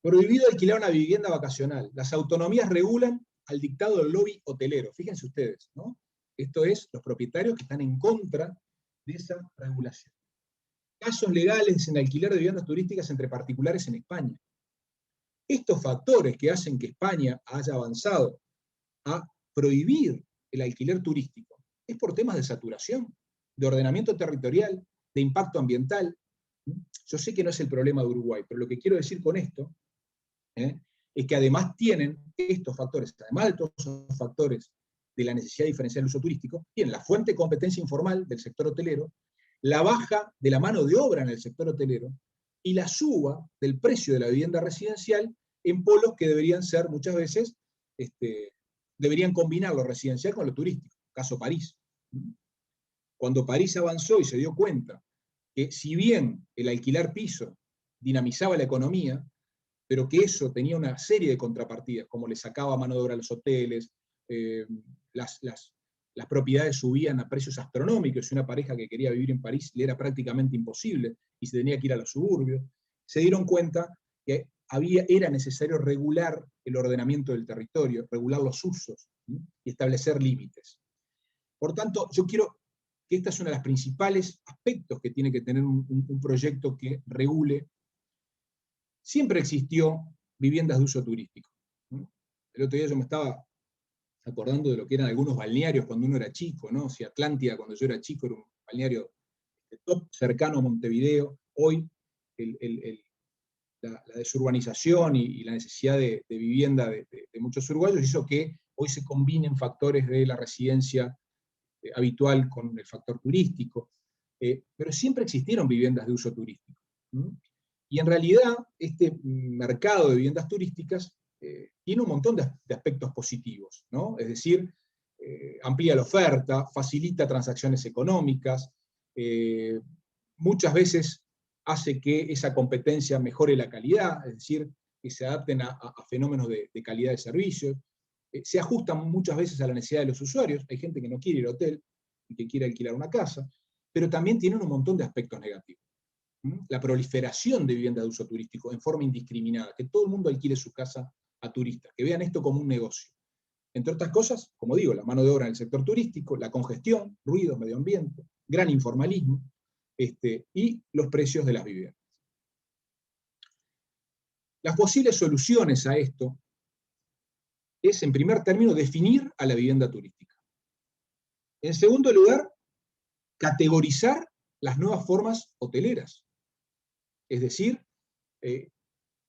Prohibido alquilar una vivienda vacacional. Las autonomías regulan al dictado del lobby hotelero. Fíjense ustedes, ¿no? Esto es, los propietarios que están en contra de esa regulación. Casos legales en alquiler de viviendas turísticas entre particulares en España. Estos factores que hacen que España haya avanzado a prohibir el alquiler turístico es por temas de saturación, de ordenamiento territorial, de impacto ambiental. Yo sé que no es el problema de Uruguay, pero lo que quiero decir con esto es que además tienen estos factores, además de todos esos factores de la necesidad diferencial del uso turístico, tienen la fuente de competencia informal del sector hotelero, la baja de la mano de obra en el sector hotelero y la suba del precio de la vivienda residencial en polos que deberían ser muchas veces, deberían combinar lo residencial con lo turístico, caso París. Cuando París avanzó y se dio cuenta que si bien el alquilar piso dinamizaba la economía, pero que eso tenía una serie de contrapartidas, como le sacaba mano de obra a los hoteles, las propiedades subían a precios astronómicos, y una pareja que quería vivir en París le era prácticamente imposible, y se tenía que ir a los suburbios, se dieron cuenta que era necesario regular el ordenamiento del territorio, regular los usos, y establecer límites. Por tanto, yo quiero que esta es uno de los principales aspectos que tiene que tener un proyecto que regule. Siempre existió viviendas de uso turístico. El otro día yo me estaba acordando de lo que eran algunos balnearios cuando uno era chico, ¿no? O sea, Atlántida cuando yo era chico era un balneario top cercano a Montevideo. Hoy la desurbanización y la necesidad de vivienda de muchos uruguayos hizo que hoy se combinen factores de la residencia habitual con el factor turístico. Pero siempre existieron viviendas de uso turístico. Y en realidad este mercado de viviendas turísticas tiene un montón de aspectos positivos, ¿no? Es decir, amplía la oferta, facilita transacciones económicas, muchas veces hace que esa competencia mejore la calidad, es decir, que se adapten a fenómenos de calidad de servicios, se ajustan muchas veces a la necesidad de los usuarios. Hay gente que no quiere ir al hotel y que quiere alquilar una casa, pero también tienen un montón de aspectos negativos. La proliferación de viviendas de uso turístico en forma indiscriminada, que todo el mundo alquile su casa a turistas, que vean esto como un negocio. Entre otras cosas, como digo, la mano de obra en el sector turístico, la congestión, ruido, medio ambiente, gran informalismo, y los precios de las viviendas. Las posibles soluciones a esto es, en primer término, definir a la vivienda turística. En segundo lugar, categorizar las nuevas formas hoteleras. Es decir,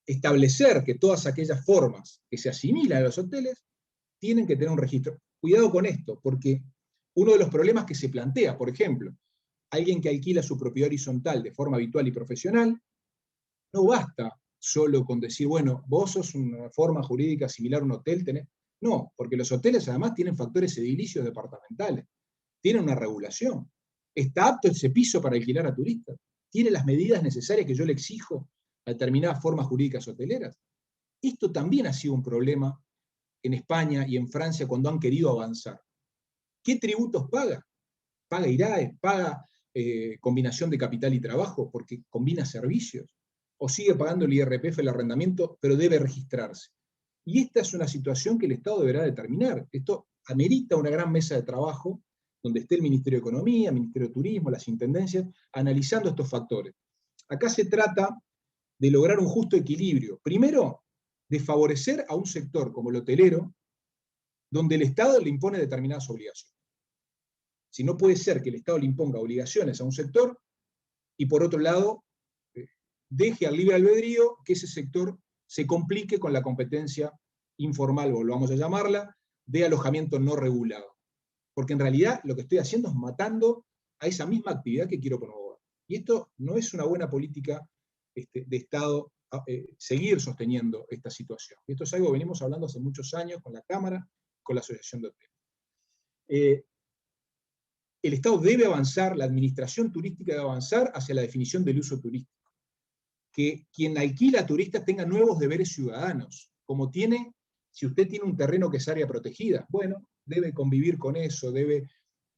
establecer que todas aquellas formas que se asimilan a los hoteles tienen que tener un registro. Cuidado con esto, porque uno de los problemas que se plantea, por ejemplo, alguien que alquila su propiedad horizontal de forma habitual y profesional, no basta solo con decir, bueno, vos sos una forma jurídica similar a un hotel, tenés... No, porque los hoteles además tienen factores edilicios departamentales, tienen una regulación. ¿Está apto ese piso para alquilar a turistas? ¿Tiene las medidas necesarias que yo le exijo a determinadas formas jurídicas hoteleras? Esto también ha sido un problema en España y en Francia cuando han querido avanzar. ¿Qué tributos paga? Paga IRAE, paga combinación de capital y trabajo, porque combina servicios, o sigue pagando el IRPF, el arrendamiento, pero debe registrarse. Y esta es una situación que el Estado deberá determinar. Esto amerita una gran mesa de trabajo, donde esté el Ministerio de Economía, el Ministerio de Turismo, las intendencias, analizando estos factores. Acá se trata de lograr un justo equilibrio. Primero, de favorecer a un sector como el hotelero, donde el Estado le impone determinadas obligaciones. Si no puede ser que el Estado le imponga obligaciones a un sector, y por otro lado, deje al libre albedrío que ese sector se complique con la competencia informal, volvamos a llamarla, de alojamiento no regulado. Porque en realidad lo que estoy haciendo es matando a esa misma actividad que quiero promover. Y esto no es una buena política de Estado, seguir sosteniendo esta situación. Esto es algo que venimos hablando hace muchos años con la Cámara, con la Asociación de Hoteles. El Estado debe avanzar, la administración turística debe avanzar hacia la definición del uso turístico. Que quien alquila a turistas tenga nuevos deberes ciudadanos, como tiene, si usted tiene un terreno que es área protegida, bueno, debe convivir con eso, debe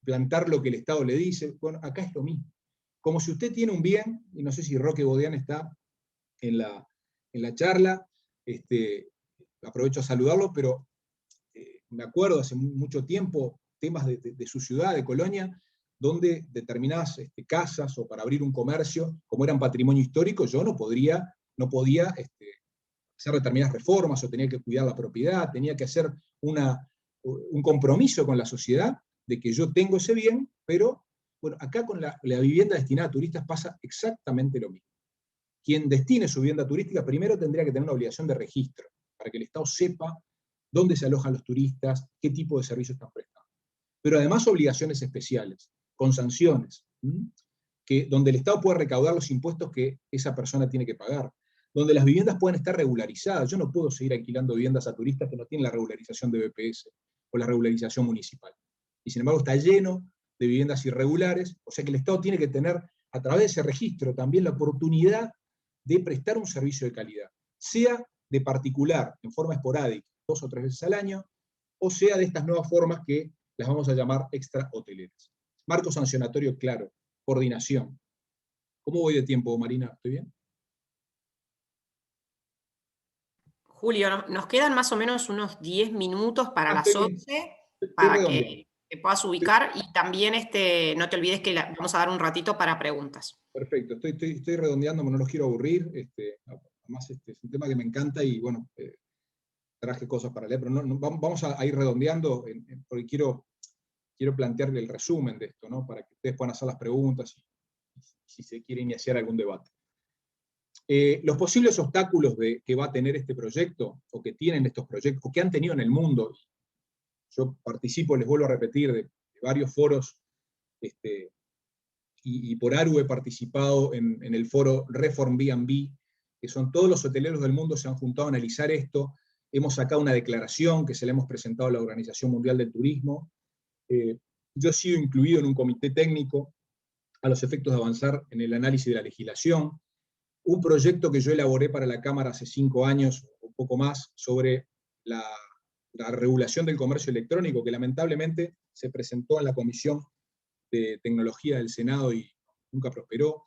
plantar lo que el Estado le dice. Bueno, acá es lo mismo. Como si usted tiene un bien, y no sé si Roque Bodián está en la charla, aprovecho a saludarlo, pero me acuerdo hace mucho tiempo, temas de su ciudad, de Colonia, donde determinadas casas o para abrir un comercio, como eran patrimonio histórico, yo no podía hacer determinadas reformas o tenía que cuidar la propiedad, tenía que hacer un compromiso con la sociedad de que yo tengo ese bien, pero bueno, acá con la vivienda destinada a turistas pasa exactamente lo mismo. Quien destine su vivienda turística primero tendría que tener una obligación de registro, para que el Estado sepa dónde se alojan los turistas, qué tipo de servicios están prestando. Pero además obligaciones especiales, con sanciones, donde el Estado puede recaudar los impuestos que esa persona tiene que pagar, donde las viviendas pueden estar regularizadas. Yo no puedo seguir alquilando viviendas a turistas que no tienen la regularización de BPS o la regularización municipal. Y sin embargo está lleno de viviendas irregulares, o sea que el Estado tiene que tener, a través de ese registro, también la oportunidad de prestar un servicio de calidad, sea de particular, en forma esporádica, 2 o 3 veces al año, o sea de estas nuevas formas que las vamos a llamar extra hoteleras. Marco sancionatorio claro, coordinación. ¿Cómo voy de tiempo, Marina? ¿Estoy bien? Julio, nos quedan más o menos unos 10 minutos para las 11, Estoy para redondeando. que te puedas ubicar, y también no te olvides que vamos a dar un ratito para preguntas. Perfecto, estoy redondeando, no los quiero aburrir. Además, es un tema que me encanta y bueno, traje cosas para leer, pero vamos a ir redondeando, porque quiero plantearle el resumen de esto, ¿no? Para que ustedes puedan hacer las preguntas y si se quiere iniciar algún debate. Los posibles obstáculos que va a tener este proyecto, o que tienen estos proyectos, o que han tenido en el mundo. Yo participo, les vuelvo a repetir, de varios foros, y por ARU he participado en el foro Reform B&B, que son todos los hoteleros del mundo se han juntado a analizar esto. Hemos sacado una declaración que se le hemos presentado a la Organización Mundial del Turismo. Yo he sido incluido en un comité técnico a los efectos de avanzar en el análisis de la legislación. Un proyecto que yo elaboré para la Cámara hace 5 años, un poco más, sobre la regulación del comercio electrónico, que lamentablemente se presentó en la Comisión de Tecnología del Senado y nunca prosperó.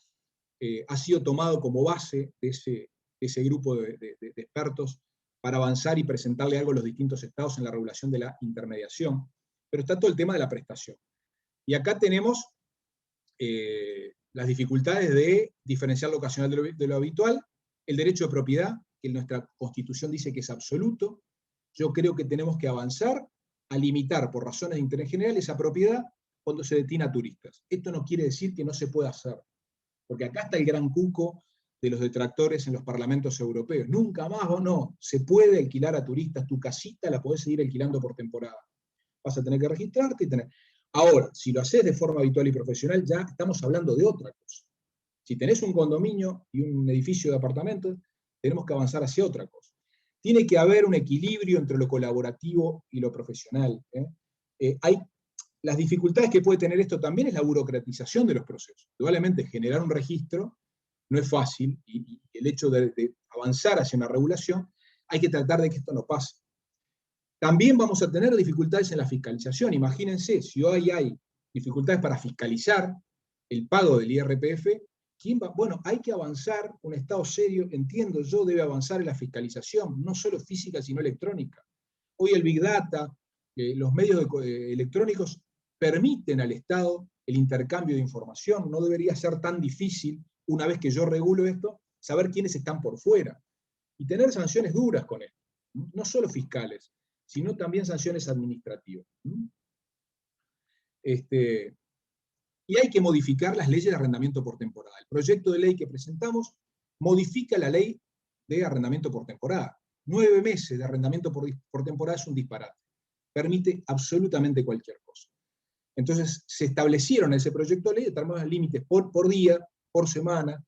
Ha sido tomado como base de ese grupo de expertos para avanzar y presentarle algo a los distintos estados en la regulación de la intermediación. Pero está todo el tema de la prestación. Y acá tenemos las dificultades de diferenciar lo ocasional de lo habitual, el derecho de propiedad, que nuestra Constitución dice que es absoluto. Yo creo que tenemos que avanzar a limitar por razones de interés general esa propiedad cuando se detiene a turistas. Esto no quiere decir que no se pueda hacer, porque acá está el gran cuco de los detractores en los parlamentos europeos. Nunca más o no, se puede alquilar a turistas, tu casita la podés seguir alquilando por temporada. Vas a tener que registrarte y tener... Ahora, si lo haces de forma habitual y profesional, ya estamos hablando de otra cosa. Si tenés un condominio y un edificio de apartamentos, tenemos que avanzar hacia otra cosa. Tiene que haber un equilibrio entre lo colaborativo y lo profesional. Las dificultades que puede tener esto también es la burocratización de los procesos. Probablemente generar un registro no es fácil, y el hecho de avanzar hacia una regulación, hay que tratar de que esto no pase. También vamos a tener dificultades en la fiscalización. Imagínense, si hoy hay dificultades para fiscalizar el pago del IRPF, ¿quién va? Bueno, hay que avanzar, un Estado serio, entiendo yo, debe avanzar en la fiscalización, no solo física, sino electrónica. Hoy el Big Data, los medios electrónicos permiten al Estado el intercambio de información. No debería ser tan difícil, una vez que yo regulo esto, saber quiénes están por fuera. Y tener sanciones duras con esto, no solo fiscales, sino también sanciones administrativas. Y hay que modificar las leyes de arrendamiento por temporada. El proyecto de ley que presentamos modifica la ley de arrendamiento por temporada. 9 meses de arrendamiento por temporada es un disparate. Permite absolutamente cualquier cosa. Entonces se establecieron en ese proyecto de ley determinados límites por día, por semana,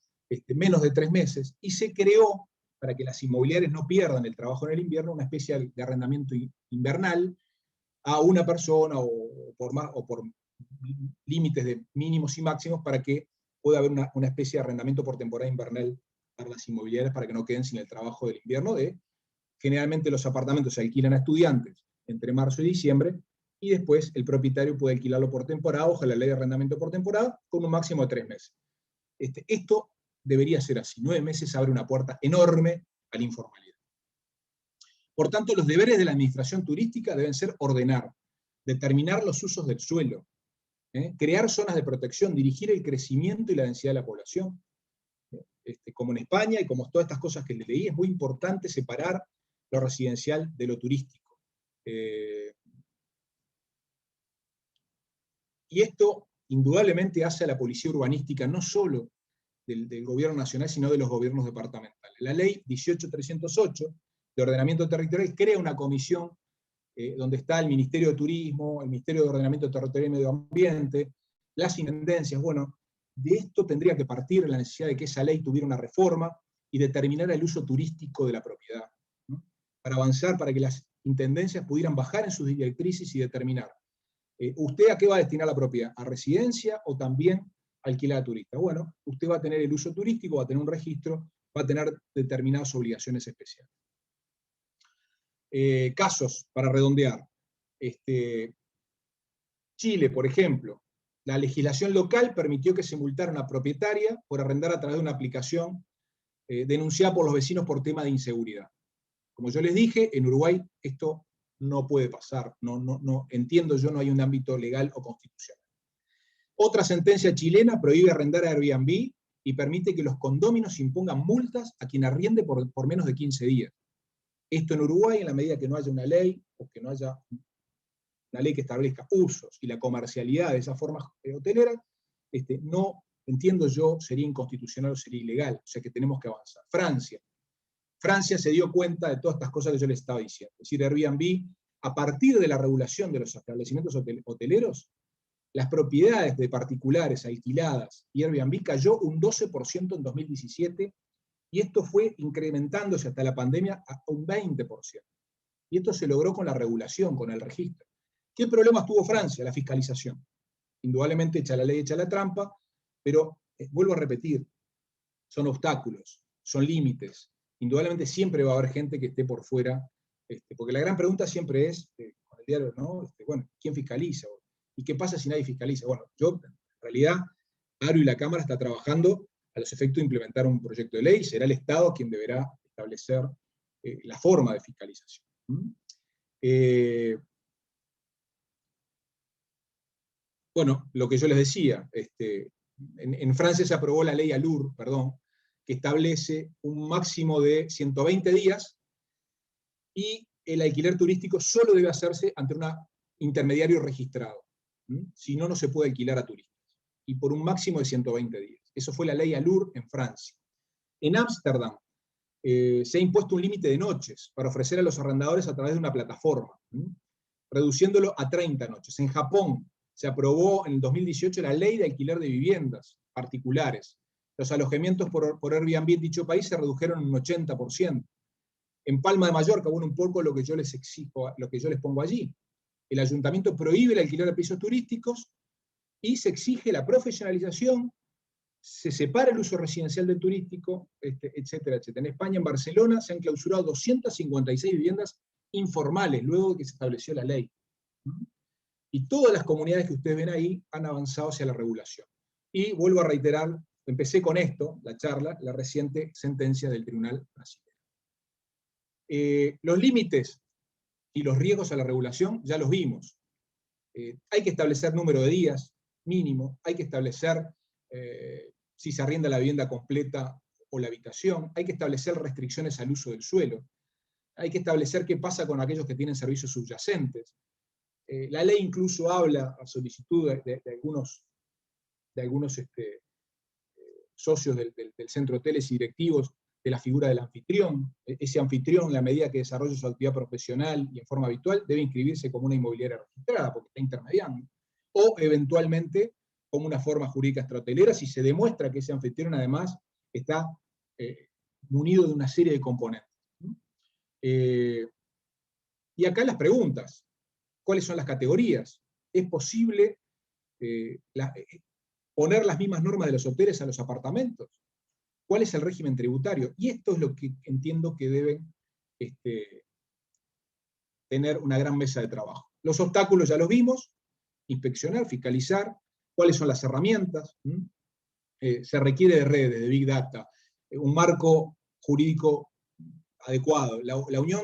menos de 3 meses, y se creó, para que las inmobiliarias no pierdan el trabajo en el invierno, una especie de arrendamiento invernal a una persona o por límites de mínimos y máximos para que pueda haber una especie de arrendamiento por temporada invernal para las inmobiliarias para que no queden sin el trabajo del invierno. Generalmente los apartamentos se alquilan a estudiantes entre marzo y diciembre, y después el propietario puede alquilarlo por temporada, ojalá la ley de arrendamiento por temporada, con un máximo de 3 meses. Esto debería ser así. 9 meses abre una puerta enorme a la informalidad. Por tanto, los deberes de la administración turística deben ser ordenar, determinar los usos del suelo, crear zonas de protección, dirigir el crecimiento y la densidad de la población. Como en España y como todas estas cosas que les leí, es muy importante separar lo residencial de lo turístico. Y esto indudablemente hace a la policía urbanística no solo del gobierno nacional, sino de los gobiernos departamentales. La ley 18.308 de ordenamiento territorial crea una comisión donde está el Ministerio de Turismo, el Ministerio de Ordenamiento Territorial y Medio Ambiente, las intendencias. Bueno, de esto tendría que partir la necesidad de que esa ley tuviera una reforma y determinara el uso turístico de la propiedad, ¿no? Para avanzar, para que las intendencias pudieran bajar en sus directrices y determinar, ¿usted a qué va a destinar la propiedad? ¿A residencia o también alquilar a turistas? Bueno, usted va a tener el uso turístico, va a tener un registro, va a tener determinadas obligaciones especiales. Casos, para redondear. Chile, por ejemplo, la legislación local permitió que se multara a una propietaria por arrendar a través de una aplicación denunciada por los vecinos por tema de inseguridad. Como yo les dije, en Uruguay esto no puede pasar, no entiendo yo, no hay un ámbito legal o constitucional. Otra sentencia chilena prohíbe arrendar a Airbnb y permite que los condóminos impongan multas a quien arriende por menos de 15 días. Esto en Uruguay, en la medida que no haya una ley, o que no haya una ley que establezca usos y la comercialidad de esas formas hoteleras, no, entiendo yo, sería inconstitucional o sería ilegal, o sea que tenemos que avanzar. Francia se dio cuenta de todas estas cosas que yo les estaba diciendo. Es decir, Airbnb, a partir de la regulación de los establecimientos hoteleros, las propiedades de particulares alquiladas y Airbnb cayó un 12% en 2017, y esto fue incrementándose hasta la pandemia a un 20%. Y esto se logró con la regulación, con el registro. ¿Qué problemas tuvo Francia? La fiscalización. Indudablemente echa la ley, echa la trampa, pero vuelvo a repetir, son obstáculos, son límites. Indudablemente siempre va a haber gente que esté por fuera, porque la gran pregunta siempre es, con el diario, ¿no? Bueno, ¿quién fiscaliza? ¿Y qué pasa si nadie fiscaliza? Bueno, yo, en realidad, ARU y la Cámara está trabajando a los efectos de implementar un proyecto de ley, será el Estado quien deberá establecer la forma de fiscalización. Bueno, lo que yo les decía, En Francia se aprobó la ley Allure, que establece un máximo de 120 días, y el alquiler turístico solo debe hacerse ante un intermediario registrado. Si no, no se puede alquilar a turistas. Y por un máximo de 120 días. Eso fue la ley Allure en Francia. En Ámsterdam se ha impuesto un límite de noches para ofrecer a los arrendadores a través de una plataforma, reduciéndolo a 30 noches. En Japón se aprobó en el 2018 la ley de alquiler de viviendas particulares. Los alojamientos por Airbnb en dicho país se redujeron un 80%. En Palma de Mallorca, bueno, un poco lo que yo les exijo, lo que yo les pongo allí. El ayuntamiento prohíbe el alquiler de pisos turísticos y se exige la profesionalización, se separa el uso residencial del turístico, etcétera, etcétera. En España, en Barcelona, se han clausurado 256 viviendas informales, luego de que se estableció la ley. Y todas las comunidades que ustedes ven ahí han avanzado hacia la regulación. Y vuelvo a reiterar, empecé con esto, la charla, la reciente sentencia del Tribunal Brasileño. Los límites y los riesgos a la regulación ya los vimos. Hay que establecer número de días mínimo, hay que establecer si se arrienda la vivienda completa o la habitación, hay que establecer restricciones al uso del suelo, hay que establecer qué pasa con aquellos que tienen servicios subyacentes. La ley incluso habla, a solicitud de algunos socios del centro de hoteles y directivos, de la figura del anfitrión. Ese anfitrión, en la medida que desarrolle su actividad profesional y en forma habitual, debe inscribirse como una inmobiliaria registrada, porque está intermediando. O, eventualmente, como una forma jurídica extrahotelera, si se demuestra que ese anfitrión, además, está munido de una serie de componentes. Y acá las preguntas. ¿Cuáles son las categorías? ¿Es posible poner las mismas normas de los hoteles a los apartamentos? ¿Cuál es el régimen tributario? Y esto es lo que entiendo que deben tener una gran mesa de trabajo. Los obstáculos ya los vimos, inspeccionar, fiscalizar, cuáles son las herramientas, se requiere de redes, de Big Data, un marco jurídico adecuado. La Unión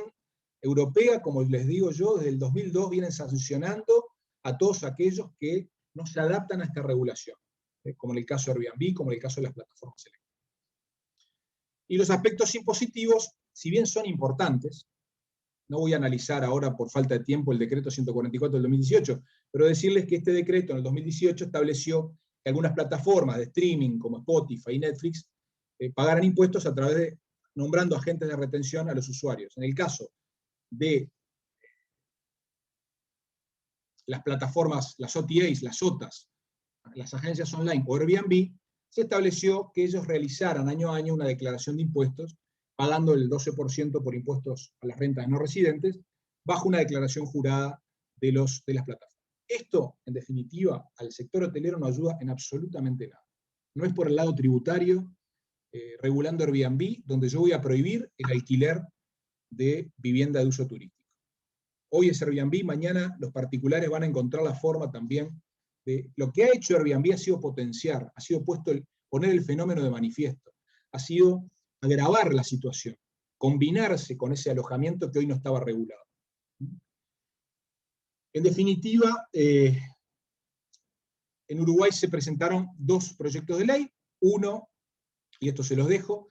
Europea, como les digo yo, desde el 2002 vienen sancionando a todos aquellos que no se adaptan a esta regulación, como en el caso de Airbnb, como en el caso de las plataformas electrónicas. Y los aspectos impositivos, si bien son importantes, no voy a analizar ahora por falta de tiempo el decreto 144 del 2018, pero decirles que este decreto en el 2018 estableció que algunas plataformas de streaming como Spotify y Netflix pagaran impuestos a través de nombrando agentes de retención a los usuarios. En el caso de las plataformas, las OTAs, las OTAs, las agencias online o Airbnb, se estableció que ellos realizaran año a año una declaración de impuestos, pagando el 12% por impuestos a las rentas no residentes, bajo una declaración jurada de las plataformas. Esto, en definitiva, al sector hotelero no ayuda en absolutamente nada. No es por el lado tributario, regulando Airbnb, donde yo voy a prohibir el alquiler de vivienda de uso turístico. Hoy es Airbnb, mañana los particulares van a encontrar la forma también de... Lo que ha hecho Airbnb ha sido potenciar, ha sido poner el fenómeno de manifiesto, ha sido agravar la situación, combinarse con ese alojamiento que hoy no estaba regulado. En definitiva, en Uruguay se presentaron dos proyectos de ley, uno, y esto se los dejo,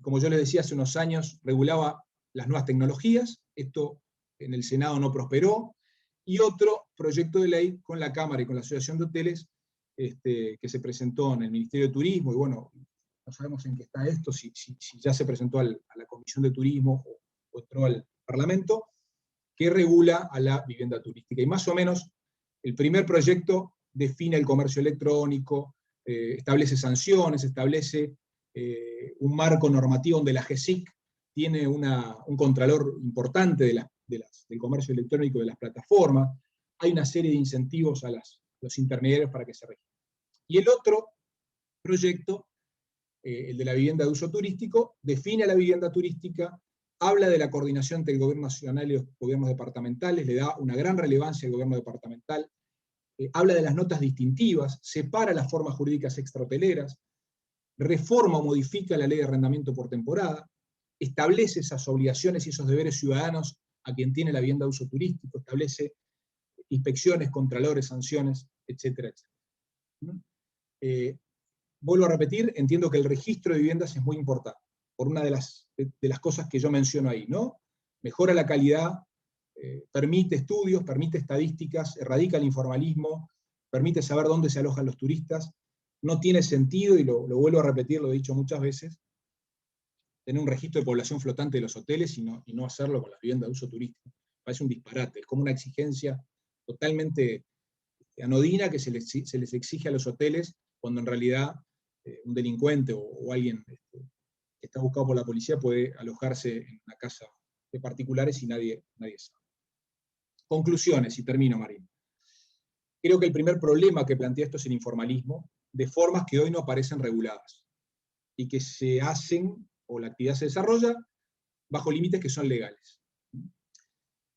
como yo les decía hace unos años, regulaba las nuevas tecnologías, esto en el Senado no prosperó, y otro proyecto de ley con la Cámara y con la Asociación de Hoteles, que se presentó en el Ministerio de Turismo, y bueno, no sabemos en qué está esto, si ya se presentó a la Comisión de Turismo o entró al Parlamento, que regula a la vivienda turística. Y más o menos, el primer proyecto define el comercio electrónico, establece sanciones, establece un marco normativo donde la GESIC tiene un contralor importante del comercio electrónico de las plataformas, hay una serie de incentivos a los intermediarios para que se registren. Y el otro proyecto, el de la vivienda de uso turístico, define a la vivienda turística, habla de la coordinación entre el gobierno nacional y los gobiernos departamentales, le da una gran relevancia al gobierno departamental, habla de las notas distintivas, separa las formas jurídicas extrahoteleras, reforma o modifica la ley de arrendamiento por temporada, establece esas obligaciones y esos deberes ciudadanos a quien tiene la vivienda de uso turístico, establece inspecciones, contralores, sanciones, etcétera, etcétera. vuelvo a repetir, entiendo que el registro de viviendas es muy importante, por una de las cosas que yo menciono ahí, ¿no? Mejora la calidad, permite estudios, permite estadísticas, erradica el informalismo, permite saber dónde se alojan los turistas. No tiene sentido, y lo vuelvo a repetir, lo he dicho muchas veces, tener un registro de población flotante de los hoteles y no hacerlo con las viviendas de uso turístico. Parece un disparate, es como una exigencia totalmente anodina que se les exige a los hoteles, cuando en realidad un delincuente o alguien que está buscado por la policía puede alojarse en una casa de particulares y nadie sabe. Conclusiones, y termino, Marín. Creo que el primer problema que plantea esto es el informalismo, de formas que hoy no aparecen reguladas, y que se hacen, o la actividad se desarrolla, bajo límites que son legales.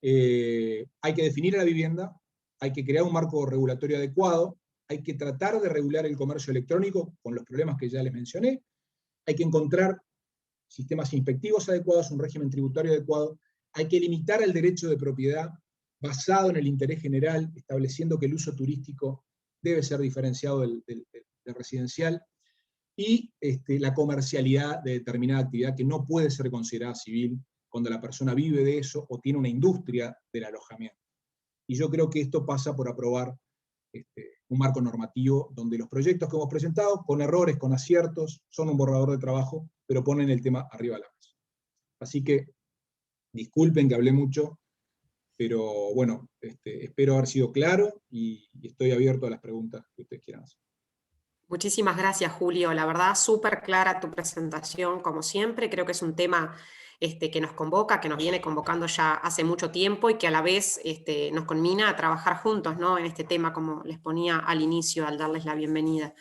Hay que definir la vivienda, hay que crear un marco regulatorio adecuado, hay que tratar de regular el comercio electrónico con los problemas que ya les mencioné, hay que encontrar sistemas inspectivos adecuados, un régimen tributario adecuado, hay que limitar el derecho de propiedad basado en el interés general, estableciendo que el uso turístico debe ser diferenciado del residencial, y la comercialidad de determinada actividad que no puede ser considerada civil cuando la persona vive de eso o tiene una industria del alojamiento. Y yo creo que esto pasa por aprobar un marco normativo donde los proyectos que hemos presentado, con errores, con aciertos, son un borrador de trabajo, pero ponen el tema arriba de la mesa. Así que, disculpen que hablé mucho, pero bueno, espero haber sido claro y estoy abierto a las preguntas que ustedes quieran hacer. Muchísimas gracias, Julio. La verdad, súper clara tu presentación, como siempre. Creo que es un tema que nos convoca, que nos viene convocando ya hace mucho tiempo y que a la vez nos conmina a trabajar juntos, ¿no? En este tema, como les ponía al inicio, al darles la bienvenida.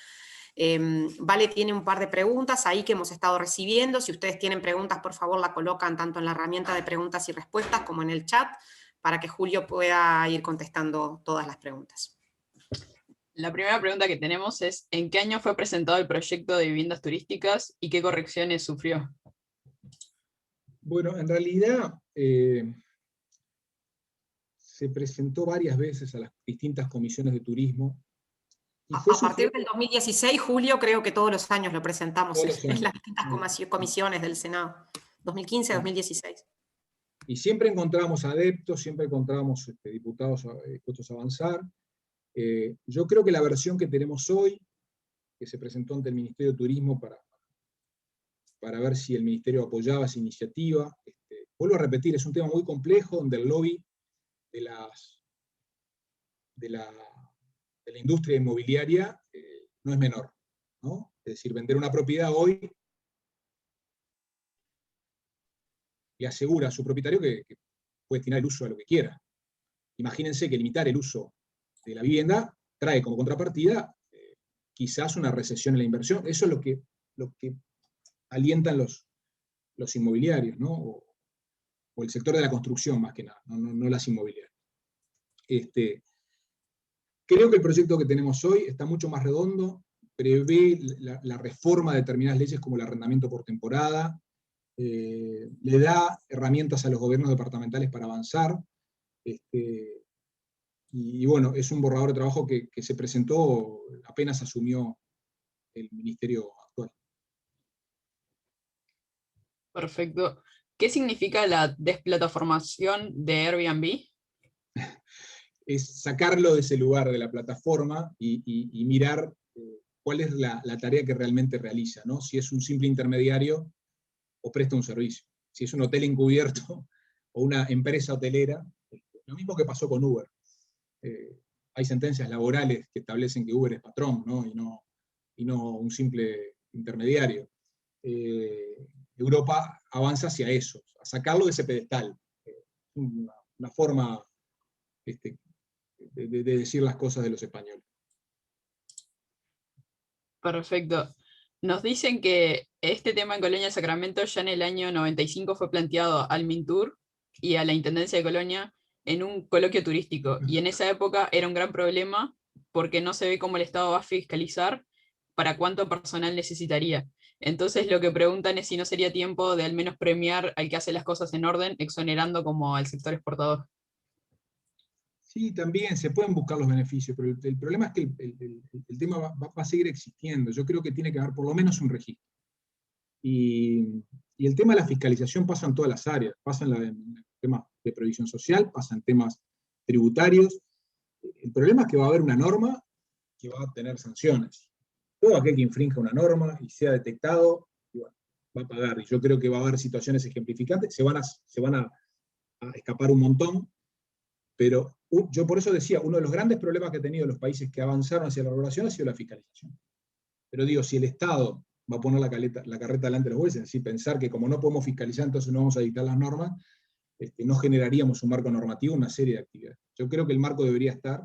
Vale tiene un par de preguntas ahí que hemos estado recibiendo. Si ustedes tienen preguntas, por favor, la colocan tanto en la herramienta de preguntas y respuestas como en el chat, para que Julio pueda ir contestando todas las preguntas. La primera pregunta que tenemos es, ¿en qué año fue presentado el proyecto de viviendas turísticas y qué correcciones sufrió? Bueno, en realidad se presentó varias veces a las distintas comisiones de turismo. Y a partir del 2016, Julio, creo que todos los años lo presentamos en las distintas comisiones del Senado. 2015, 2016. Y siempre encontrábamos adeptos, siempre encontrábamos diputados dispuestos a avanzar. Yo creo que la versión que tenemos hoy, que se presentó ante el Ministerio de Turismo para ver si el Ministerio apoyaba esa iniciativa, vuelvo a repetir, es un tema muy complejo, donde el lobby de la industria inmobiliaria no es menor, ¿no? Es decir, vender una propiedad hoy le asegura a su propietario que puede destinar el uso a lo que quiera. Imagínense que limitar el uso de la vivienda trae como contrapartida quizás una recesión en la inversión. Eso es lo que alientan los inmobiliarios, ¿no? O el sector de la construcción más que nada, no las inmobiliarias. Creo que el proyecto que tenemos hoy está mucho más redondo, prevé la reforma de determinadas leyes como el arrendamiento por temporada, le da herramientas a los gobiernos departamentales para avanzar, y bueno, es un borrador de trabajo que se presentó apenas asumió el ministerio actual. Perfecto. ¿Qué significa la desplataformación de Airbnb? Es sacarlo de ese lugar de la plataforma y mirar cuál es la tarea que realmente realiza, ¿no? Si es un simple intermediario o presta un servicio. Si es un hotel encubierto o una empresa hotelera, lo mismo que pasó con Uber. Hay sentencias laborales que establecen que Uber es patrón, ¿no? Y no un simple intermediario. Europa avanza hacia eso, a sacarlo de ese pedestal. Una forma de decir las cosas de los españoles. Perfecto. Nos dicen que este tema en Colonia Sacramento ya en el año 95 fue planteado al Mintur y a la Intendencia de Colonia en un coloquio turístico, y en esa época era un gran problema porque no se ve cómo el Estado va a fiscalizar para cuánto personal necesitaría. Entonces lo que preguntan es si no sería tiempo de al menos premiar al que hace las cosas en orden, exonerando como al sector exportador. Sí, también se pueden buscar los beneficios, pero el problema es que el tema va a seguir existiendo. Yo creo que tiene que haber por lo menos un registro. Y el tema de la fiscalización pasa en todas las áreas, pasa en el tema de previsión social, pasa en temas tributarios. El problema es que va a haber una norma que va a tener sanciones. Todo aquel que infrinja una norma y sea detectado, bueno, va a pagar. Y yo creo que va a haber situaciones ejemplificantes, se van a escapar un montón, pero yo por eso decía, uno de los grandes problemas que han tenido los países que avanzaron hacia la regulación ha sido la fiscalización. Pero digo, si el Estado va a poner la carreta delante de los bueyes, es decir, pensar que como no podemos fiscalizar, entonces no vamos a dictar las normas, no generaríamos un marco normativo, una serie de actividades. Yo creo que el marco debería estar,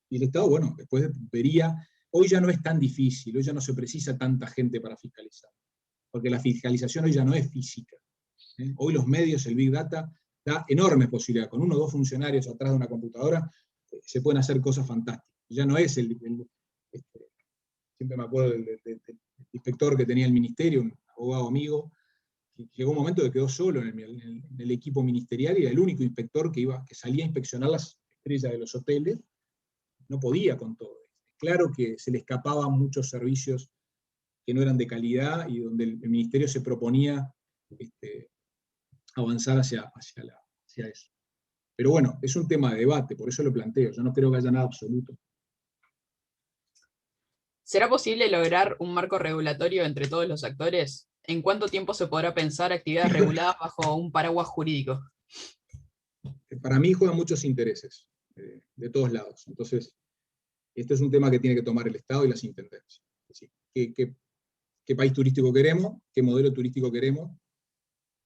y el Estado, bueno, después vería, hoy ya no es tan difícil, hoy ya no se precisa tanta gente para fiscalizar, porque la fiscalización hoy ya no es física. Hoy los medios, el Big Data, da enormes posibilidades. Con 1 o 2 funcionarios atrás de una computadora se pueden hacer cosas fantásticas. Ya no es siempre me acuerdo del inspector que tenía el ministerio, un abogado amigo, que llegó un momento que quedó solo en el equipo ministerial y era el único inspector que salía a inspeccionar las estrellas de los hoteles. No podía con todo. Claro que se le escapaban muchos servicios que no eran de calidad y donde el ministerio se proponía avanzar hacia eso. Pero bueno, es un tema de debate, por eso lo planteo. Yo no creo que haya nada absoluto. ¿Será posible lograr un marco regulatorio entre todos los actores? ¿En cuánto tiempo se podrá pensar actividades reguladas bajo un paraguas jurídico? Para mí juegan muchos intereses, de todos lados. Entonces, este es un tema que tiene que tomar el Estado y las intendencias. Es decir, ¿qué país turístico queremos? ¿Qué modelo turístico queremos?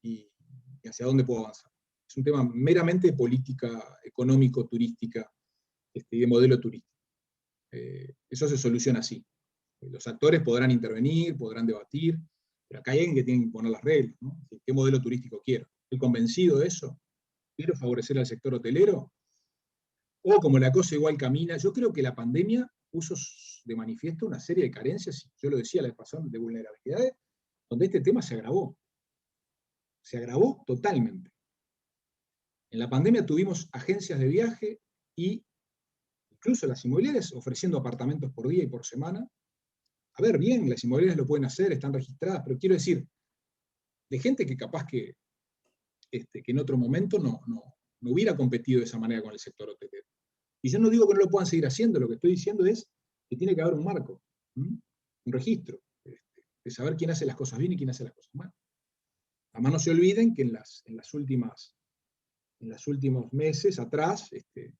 Y hacia dónde puedo avanzar. Es un tema meramente de política económico-turística y de modelo turístico. Eso se soluciona así. Los actores podrán intervenir, podrán debatir, pero acá hay alguien que tiene que poner las reglas, ¿no? ¿Qué modelo turístico quiero? ¿Estoy convencido de eso? ¿Quiero favorecer al sector hotelero? O como la cosa igual camina, yo creo que la pandemia puso de manifiesto una serie de carencias, yo lo decía la vez pasada, de vulnerabilidades, donde este tema se agravó. Se agravó totalmente. En la pandemia tuvimos agencias de viaje y incluso las inmobiliarias ofreciendo apartamentos por día y por semana. A ver, bien, las inmobiliarias lo pueden hacer, están registradas, pero quiero decir, de gente que capaz que en otro momento no hubiera competido de esa manera con el sector hotelero. Y yo no digo que no lo puedan seguir haciendo, lo que estoy diciendo es que tiene que haber un marco, un registro, de saber quién hace las cosas bien y quién hace las cosas mal. Además no se olviden que en los últimos meses atrás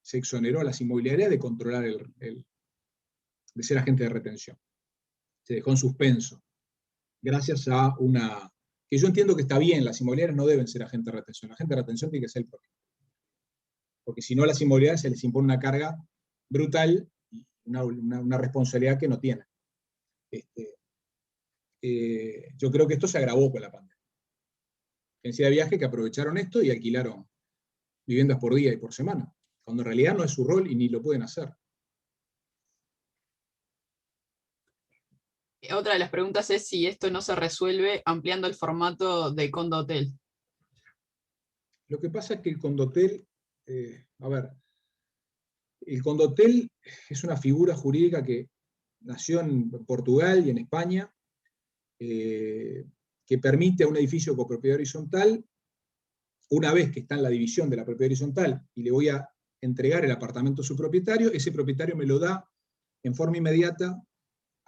se exoneró a las inmobiliarias de controlar de ser agente de retención. Se dejó en suspenso, gracias a que yo entiendo que está bien, las inmobiliarias no deben ser agentes de retención, agente de retención tiene que ser el propio. Porque si no, a las inmobiliarias se les impone una carga brutal y una responsabilidad que no tienen. Yo creo que esto se agravó con la pandemia. Agencia de viaje que aprovecharon esto y alquilaron viviendas por día y por semana, cuando en realidad no es su rol y ni lo pueden hacer. Otra de las preguntas es si esto no se resuelve ampliando el formato de condotel. Lo que pasa es que el condotel, el condotel es una figura jurídica que nació en Portugal y en España, que permite a un edificio con propiedad horizontal, una vez que está en la división de la propiedad horizontal y le voy a entregar el apartamento a su propietario, ese propietario me lo da en forma inmediata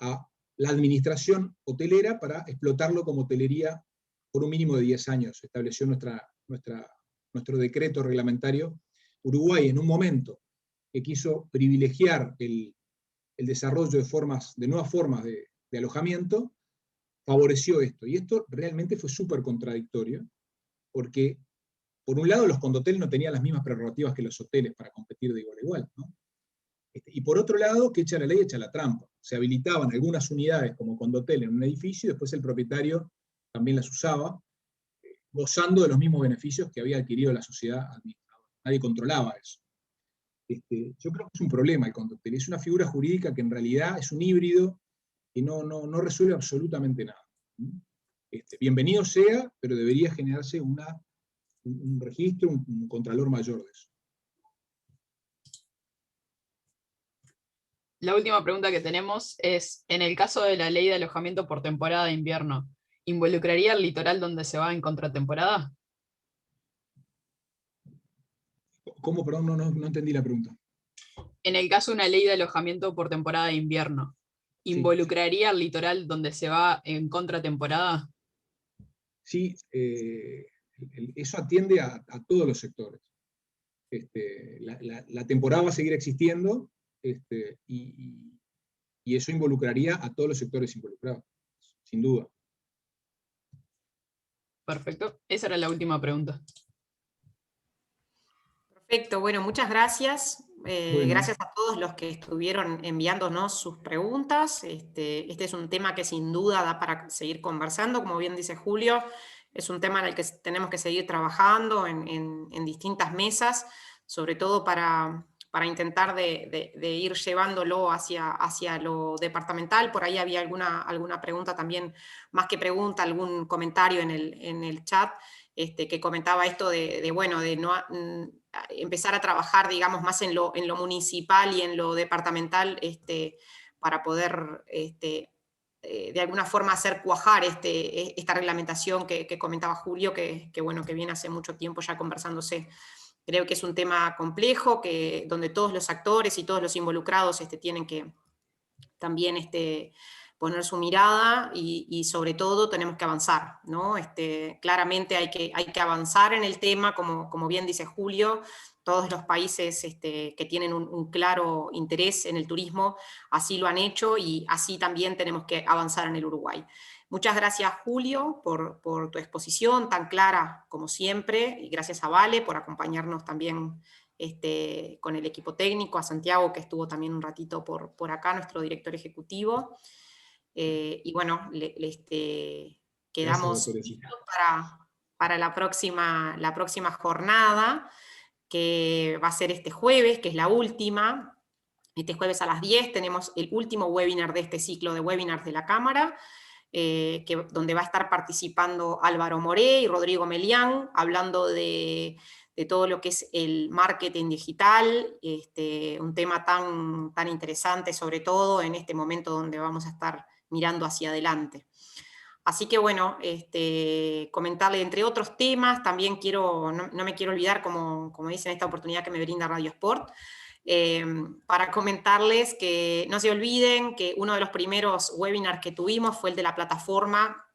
a la administración hotelera para explotarlo como hotelería por un mínimo de 10 años. Estableció nuestro decreto reglamentario. Uruguay, en un momento que quiso privilegiar el desarrollo de nuevas formas de alojamiento, favoreció esto. Y esto realmente fue súper contradictorio, porque por un lado los condoteles no tenían las mismas prerrogativas que los hoteles para competir de igual a igual, ¿no? Y por otro lado, que echa la ley, echa la trampa. Se habilitaban algunas unidades como condotel en un edificio y después el propietario también las usaba, gozando de los mismos beneficios que había adquirido la sociedad administradora. Nadie controlaba eso. Yo creo que es un problema el condotel. Es una figura jurídica que en realidad es un híbrido que no resuelve absolutamente nada. Bienvenido sea, pero debería generarse un registro, un contralor mayor de eso. La última pregunta que tenemos es, en el caso de la ley de alojamiento por temporada de invierno, ¿involucraría el litoral donde se va en contratemporada? ¿Cómo? Perdón, no entendí la pregunta. En el caso de una ley de alojamiento por temporada de invierno, Sí, ¿involucraría el litoral donde se va en contratemporada? sí, eso atiende a todos los sectores. La temporada va a seguir existiendo, y eso involucraría a todos los sectores involucrados, sin duda. Perfecto. Esa era la última pregunta. Perfecto, bueno, muchas gracias. Bueno, Gracias a todos los que estuvieron enviándonos sus preguntas. Este es un tema que sin duda da para seguir conversando, como bien dice Julio, es un tema en el que tenemos que seguir trabajando en distintas mesas, sobre todo para intentar de ir llevándolo hacia lo departamental. Por ahí había alguna pregunta también, más que pregunta, algún comentario en el chat. Que comentaba esto bueno, de no empezar a trabajar, digamos, más en lo municipal y en lo departamental, para poder de alguna forma hacer cuajar esta reglamentación que comentaba Julio, bueno, que viene hace mucho tiempo ya conversándose. Creo que es un tema complejo, donde todos los actores y todos los involucrados tienen que también poner su mirada y sobre todo tenemos que avanzar, ¿no? Claramente hay que avanzar en el tema, como bien dice Julio, todos los países que tienen un claro interés en el turismo así lo han hecho y así también tenemos que avanzar en el Uruguay. Muchas gracias, Julio, por tu exposición tan clara como siempre, y gracias a Vale por acompañarnos también con el equipo técnico, a Santiago, que estuvo también un ratito por acá, nuestro director ejecutivo. Y bueno, gracias, quedamos doctora. listos para la próxima jornada, que va a ser este jueves, que es la última. Este jueves a las 10 tenemos el último webinar de este ciclo de webinars de la Cámara, donde va a estar participando Álvaro Moré y Rodrigo Melián, hablando de todo lo que es el marketing digital, un tema tan interesante, sobre todo en este momento donde vamos a estar mirando hacia adelante. Así que bueno, comentarle entre otros temas, también no me quiero olvidar, como dicen, esta oportunidad que me brinda Radio Sport, para comentarles que no se olviden que uno de los primeros webinars que tuvimos fue el de la plataforma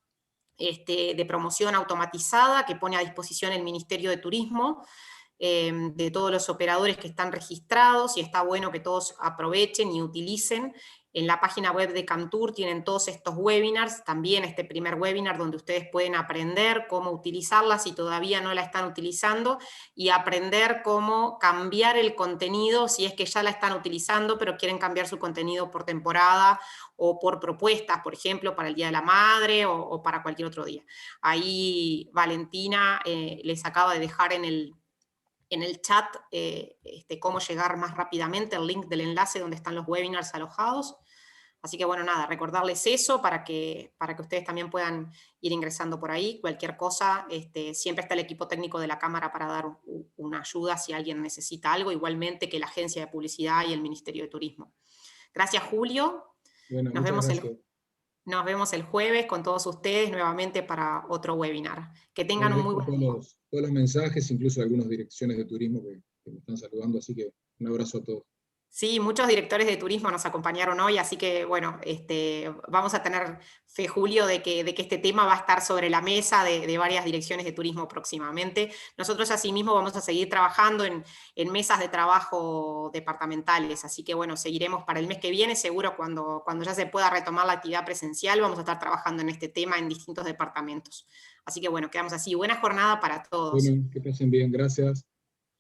de promoción automatizada que pone a disposición el Ministerio de Turismo, de todos los operadores que están registrados, y está bueno que todos aprovechen y utilicen. En la página web de Cantur tienen todos estos webinars, también este primer webinar donde ustedes pueden aprender cómo utilizarla si todavía no la están utilizando, y aprender cómo cambiar el contenido si es que ya la están utilizando pero quieren cambiar su contenido por temporada o por propuestas, por ejemplo, para el Día de la Madre o para cualquier otro día. Ahí Valentina les acaba de dejar en el chat cómo llegar más rápidamente, el link del enlace donde están los webinars alojados. Así que bueno, nada, recordarles eso para que ustedes también puedan ir ingresando por ahí. Cualquier cosa, siempre está el equipo técnico de la Cámara para dar una ayuda si alguien necesita algo, igualmente que la Agencia de Publicidad y el Ministerio de Turismo. Gracias, Julio. Bueno, Nos muchas vemos gracias. nos vemos el jueves con todos ustedes nuevamente para otro webinar. Que tengan Bueno, un ahí muy están buen día. todos los mensajes, incluso algunas direcciones de turismo que me están saludando, así que un abrazo a todos. Sí, muchos directores de turismo nos acompañaron hoy, así que bueno, vamos a tener fe, Julio, de que este tema va a estar sobre la mesa de varias direcciones de turismo próximamente. Nosotros asimismo vamos a seguir trabajando en mesas de trabajo departamentales, así que bueno, seguiremos para el mes que viene, seguro cuando ya se pueda retomar la actividad presencial, vamos a estar trabajando en este tema en distintos departamentos. Así que bueno, quedamos así. Buena jornada para todos. Bueno, que pasen bien, gracias.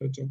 Chao, chao.